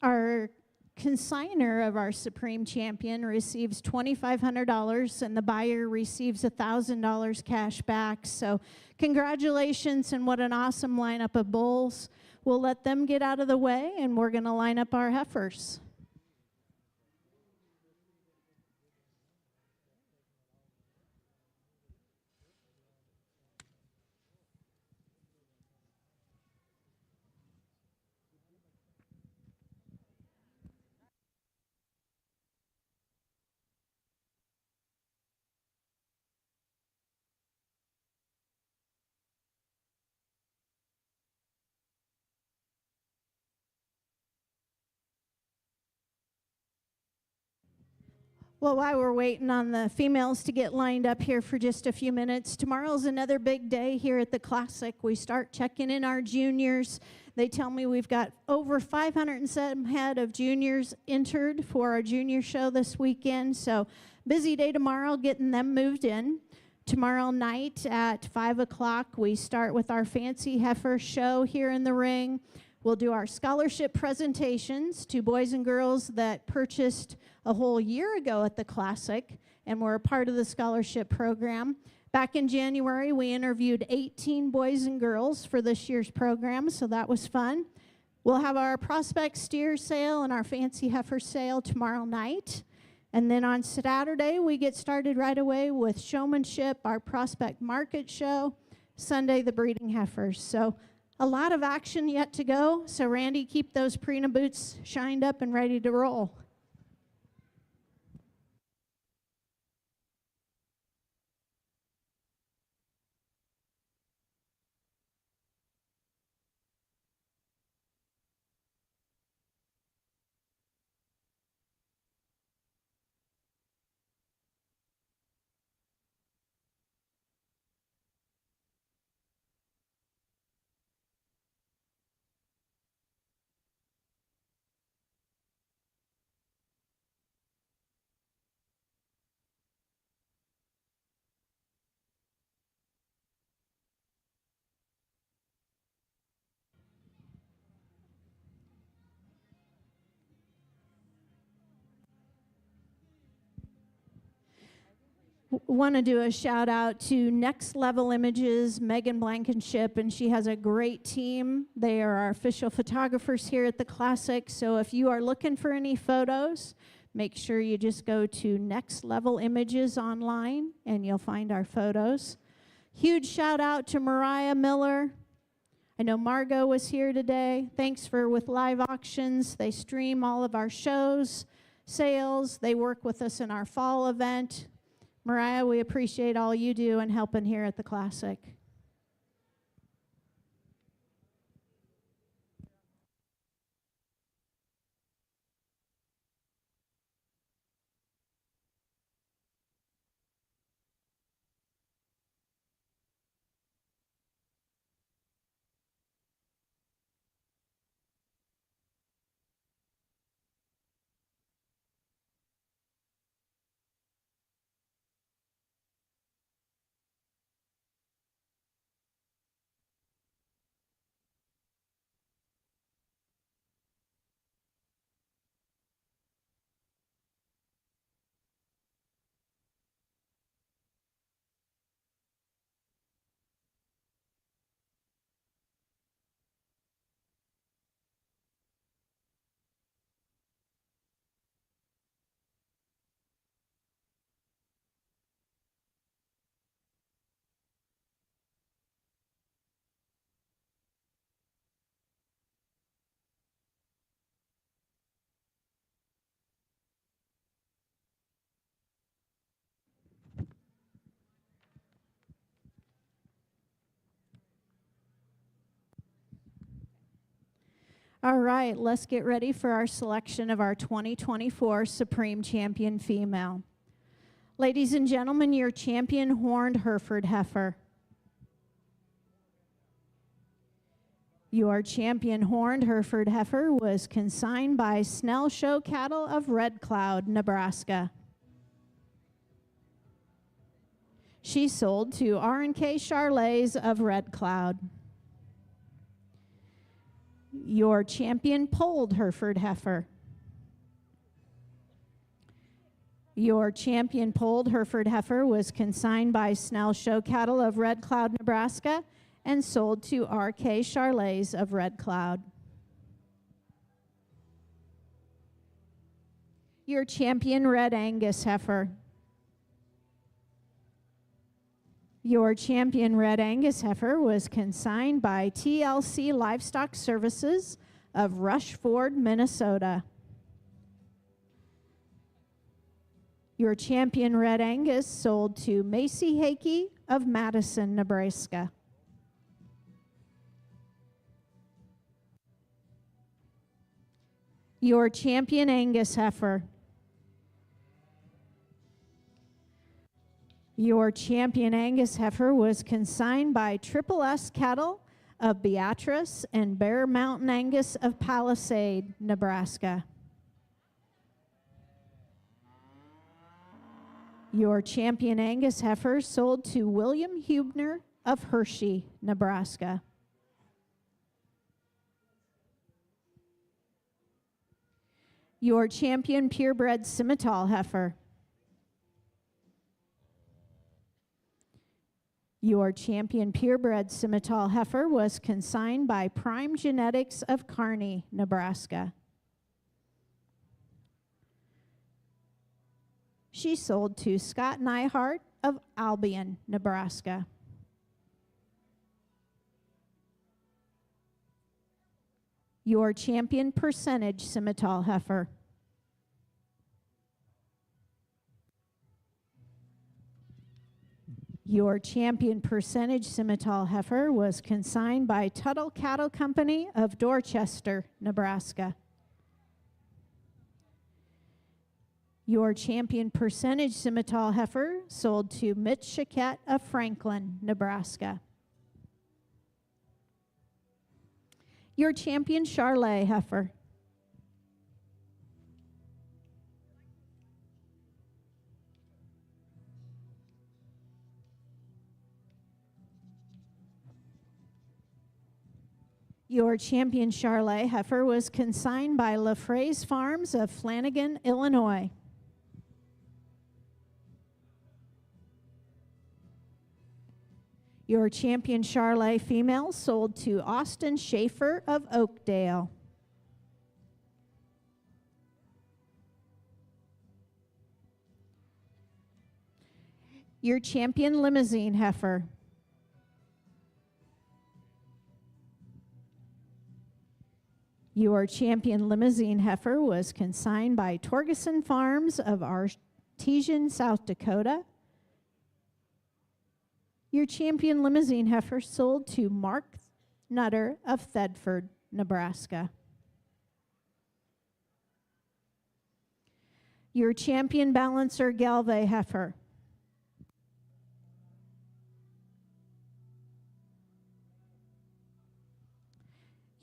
Our consigner of our Supreme Champion receives $2,500 and the buyer receives $1,000 cash back. So congratulations, and what an awesome lineup of bulls. We'll let them get out of the way and we're going to line up our heifers. Well, while we're waiting on the females to get lined up here for just a few minutes, tomorrow's another big day here at the Classic. We start checking in our juniors. They tell me we've got over 507 head of juniors entered for our junior show this weekend. So busy day tomorrow getting them moved in. Tomorrow night at 5 o'clock, we start with our fancy heifer show here in the ring. We'll do our scholarship presentations to boys and girls that purchased a whole year ago at the Classic and were a part of the scholarship program. Back in January, we interviewed 18 boys and girls for this year's program, so that was fun. We'll have our prospect steer sale and our fancy heifer sale tomorrow night. And then on Saturday, we get started right away with showmanship, our prospect market show, Sunday, the breeding heifers. So a lot of action yet to go. So Randy, keep those Prina boots shined up and ready to roll. Want to do a shout out to Next Level Images, Megan Blankenship, and she has a great team. They are our official photographers here at the Classic. So if you are looking for any photos, make sure you just go to Next Level Images online and you'll find our photos. Huge shout out to Mariah Miller. I know Margot was here today. Thanks for with live auctions. They stream all of our shows, sales. They work with us in our fall event. Mariah, we appreciate all you do and helping here at the Classic. All right, let's get ready for our selection of our 2024 Supreme Champion female. Ladies and gentlemen, your champion horned Hereford heifer. Your champion horned Hereford heifer was consigned by Snell Show Cattle of Red Cloud, Nebraska. She sold to R&K Charlets of Red Cloud. Your champion polled Hereford heifer. Your champion polled Hereford heifer was consigned by Snell Show Cattle of Red Cloud, Nebraska, and sold to R.K. Charlets of Red Cloud. Your champion Red Angus heifer. Your champion Red Angus heifer was consigned by TLC Livestock Services of Rushford, Minnesota. Your champion Red Angus sold to Macy Hakey of Madison, Nebraska. Your champion Angus heifer. Your champion Angus heifer was consigned by Triple S Cattle of Beatrice and Bear Mountain Angus of Palisade, Nebraska. Your champion Angus heifer sold to William Hubner of Hershey, Nebraska. Your champion purebred Simmental heifer. Your champion purebred Simmental heifer was consigned by Prime Genetics of Kearney, Nebraska. She sold to Scott Neihart of Albion, Nebraska. Your champion percentage Simmental heifer. Your champion percentage Simmental heifer was consigned by Tuttle Cattle Company of Dorchester, Nebraska. Your champion percentage Simmental heifer sold to Mitch Chiquette of Franklin, Nebraska. Your champion Charlet heifer. Your champion Charlet heifer was consigned by LaFraise Farms of Flanagan, Illinois. Your champion Charlet female sold to Austin Schaefer of Oakdale. Your champion Limousine heifer. Your champion Limousine heifer was consigned by Torgeson Farms of Artesian, South Dakota. Your champion Limousine heifer sold to Mark Nutter of Thedford, Nebraska. Your champion Balancer Galvay heifer.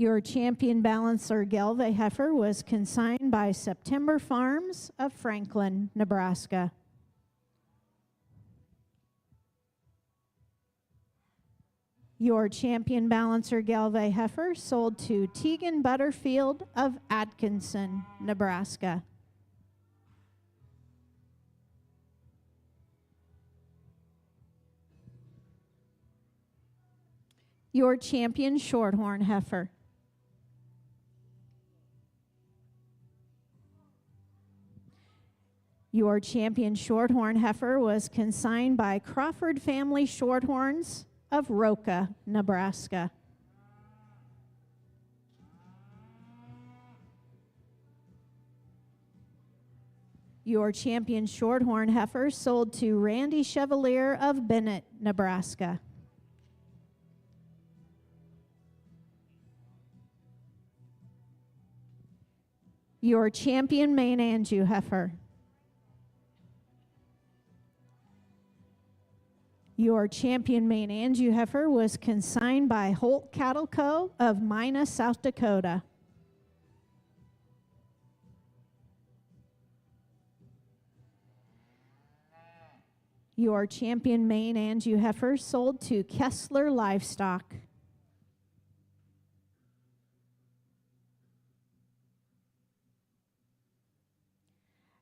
Your champion Balancer Galvay heifer was consigned by September Farms of Franklin, Nebraska. Your champion Balancer Galvay heifer sold to Tegan Butterfield of Atkinson, Nebraska. Your champion Shorthorn heifer. Your champion Shorthorn heifer was consigned by Crawford Family Shorthorns of Roca, Nebraska. Your champion Shorthorn heifer sold to Randy Chevalier of Bennett, Nebraska. Your champion Maine Anjou heifer. Your champion Maine Anjou heifer was consigned by Holt Cattle Co. of Mina, South Dakota. Your champion Maine Anjou heifer sold to Kessler Livestock.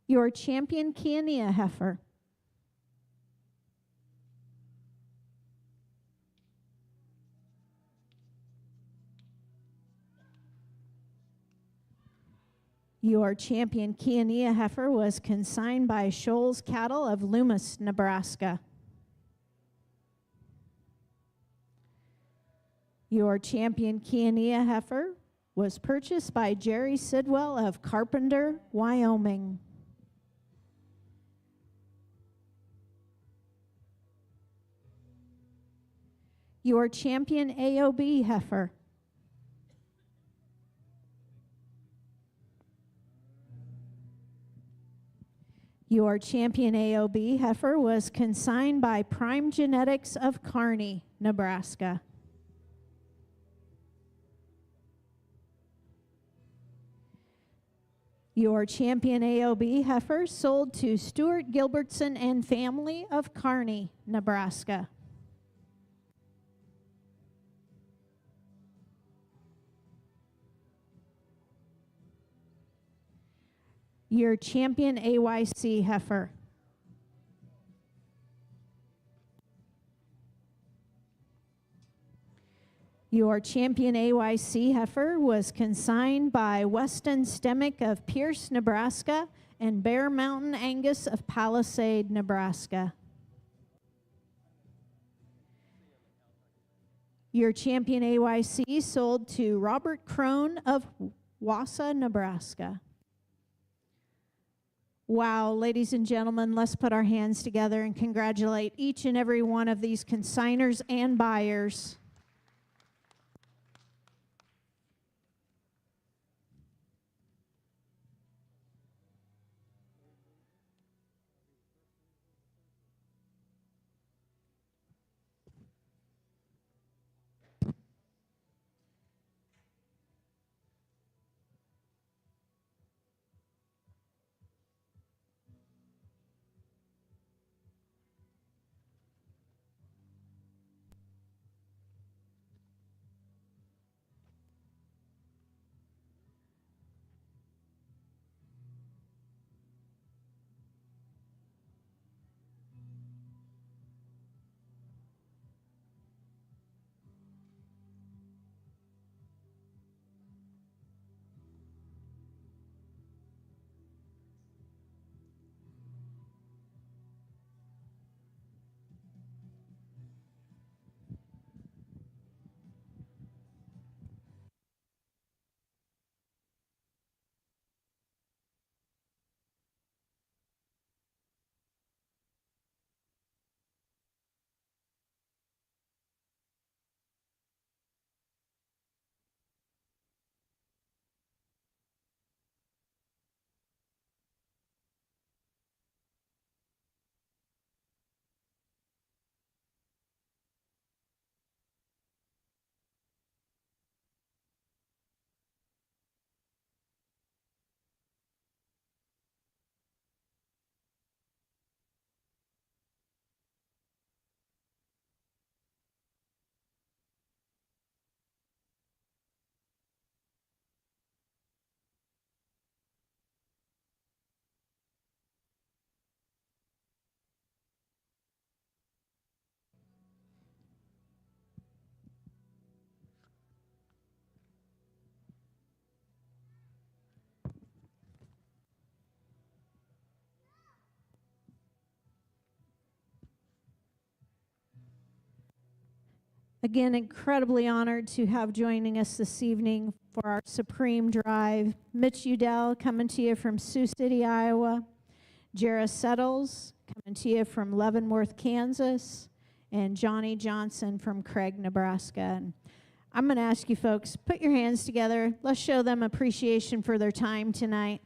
Your champion Kiania heifer. Your champion Kiania heifer was consigned by Shoals Cattle of Loomis, Nebraska. Your champion Kiania heifer was purchased by Jerry Sidwell of Carpenter, Wyoming. Your champion AOB heifer. Your champion AOB heifer was consigned by Prime Genetics of Kearney, Nebraska. Your champion AOB heifer sold to Stuart Gilbertson and family of Kearney, Nebraska. Your champion AYC heifer. Your champion AYC heifer was consigned by Weston Stemick of Pierce, Nebraska, and Bear Mountain Angus of Palisade, Nebraska. Your champion AYC sold to Robert Crone of Wausau, Nebraska. Wow, ladies and gentlemen, let's put our hands together and congratulate each and every one of these consigners and buyers. Again, incredibly honored to have joining us this evening for our Supreme Drive. Mitch Udell coming to you from Sioux City, Iowa. Jarrah Settles coming to you from Leavenworth, Kansas. And Johnny Johnson from Craig, Nebraska. And I'm going to ask you folks, put your hands together. Let's show them appreciation for their time tonight.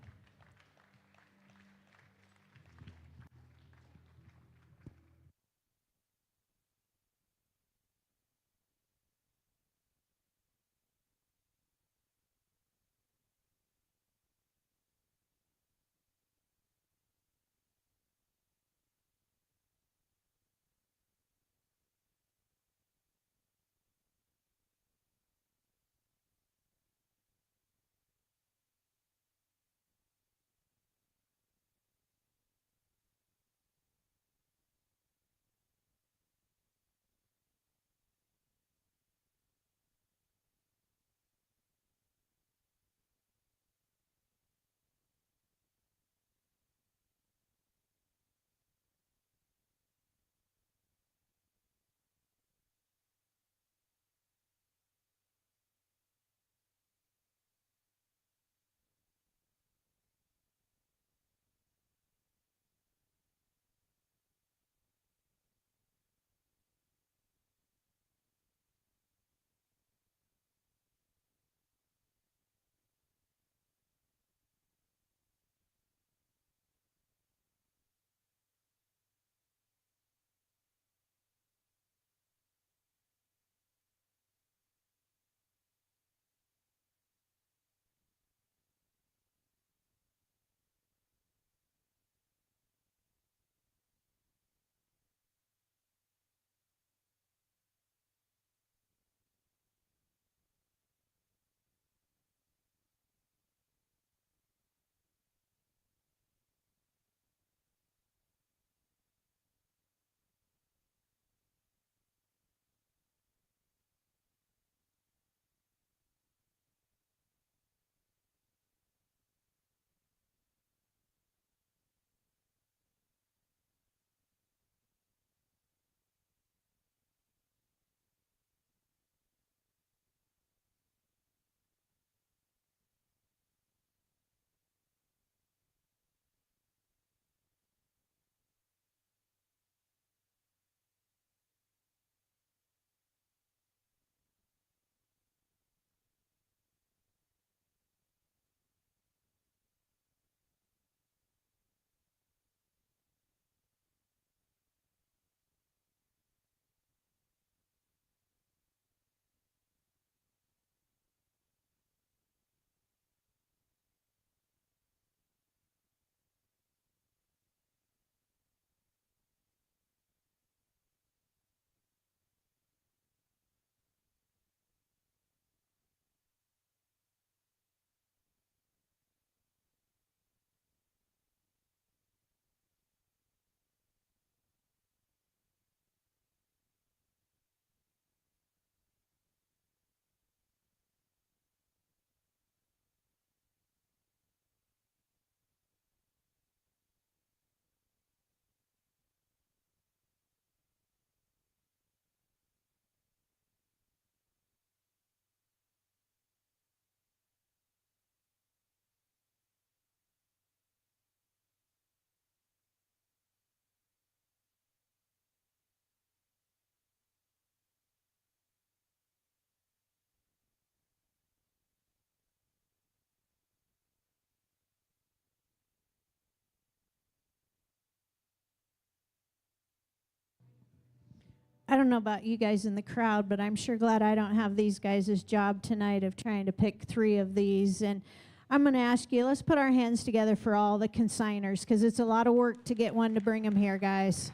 I don't know about you guys in the crowd, but I'm sure glad I don't have these guys' job tonight of trying to pick 3 of these. And I'm going to ask you, let's put our hands together for all the consigners, because it's a lot of work to get one to bring them here, guys.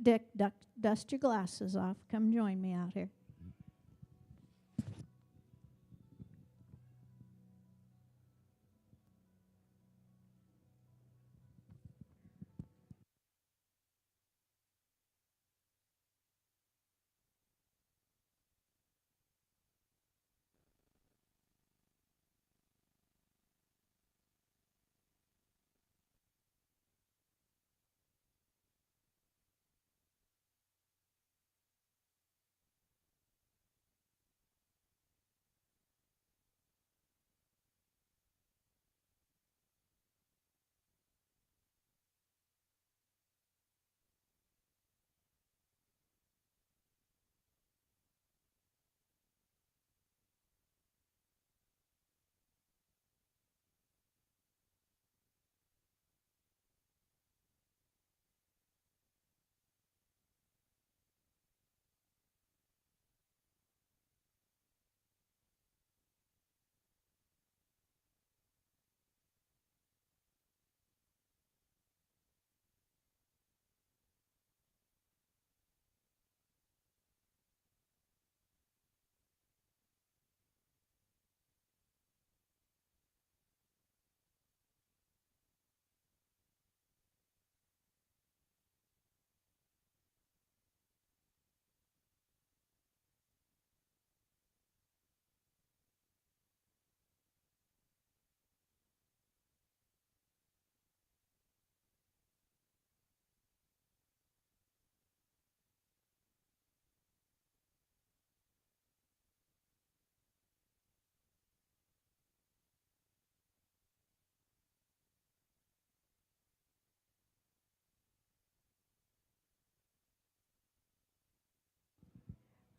Dick, dust your glasses off. Come join me out here.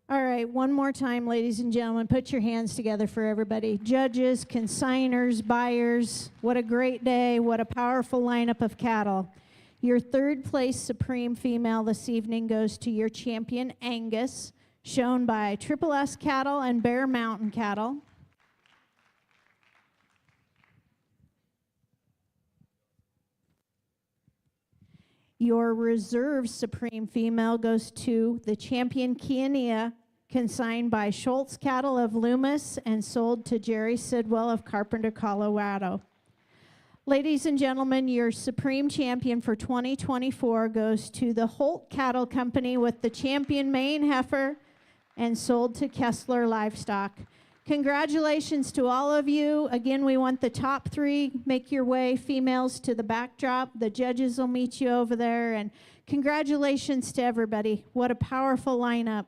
All right, one more time, ladies and gentlemen. Put your hands together for everybody. Judges, consigners, buyers. What a great day. What a powerful lineup of cattle. Your 3rd place Supreme Female this evening goes to your champion, Angus, shown by Triple S Cattle and Bear Mountain Cattle. Your Reserve Supreme Female goes to the champion Kiania, consigned by Schultz Cattle of Loomis and sold to Jerry Sidwell of Carpenter, Colorado. Ladies and gentlemen, your Supreme Champion for 2024 goes to the Holt Cattle Company with the champion Maine Heifer and sold to Kessler Livestock. Congratulations to all of you. Again, we want the top 3. Make your way, females, to the backdrop. The judges will meet you over there. And congratulations to everybody. What a powerful lineup.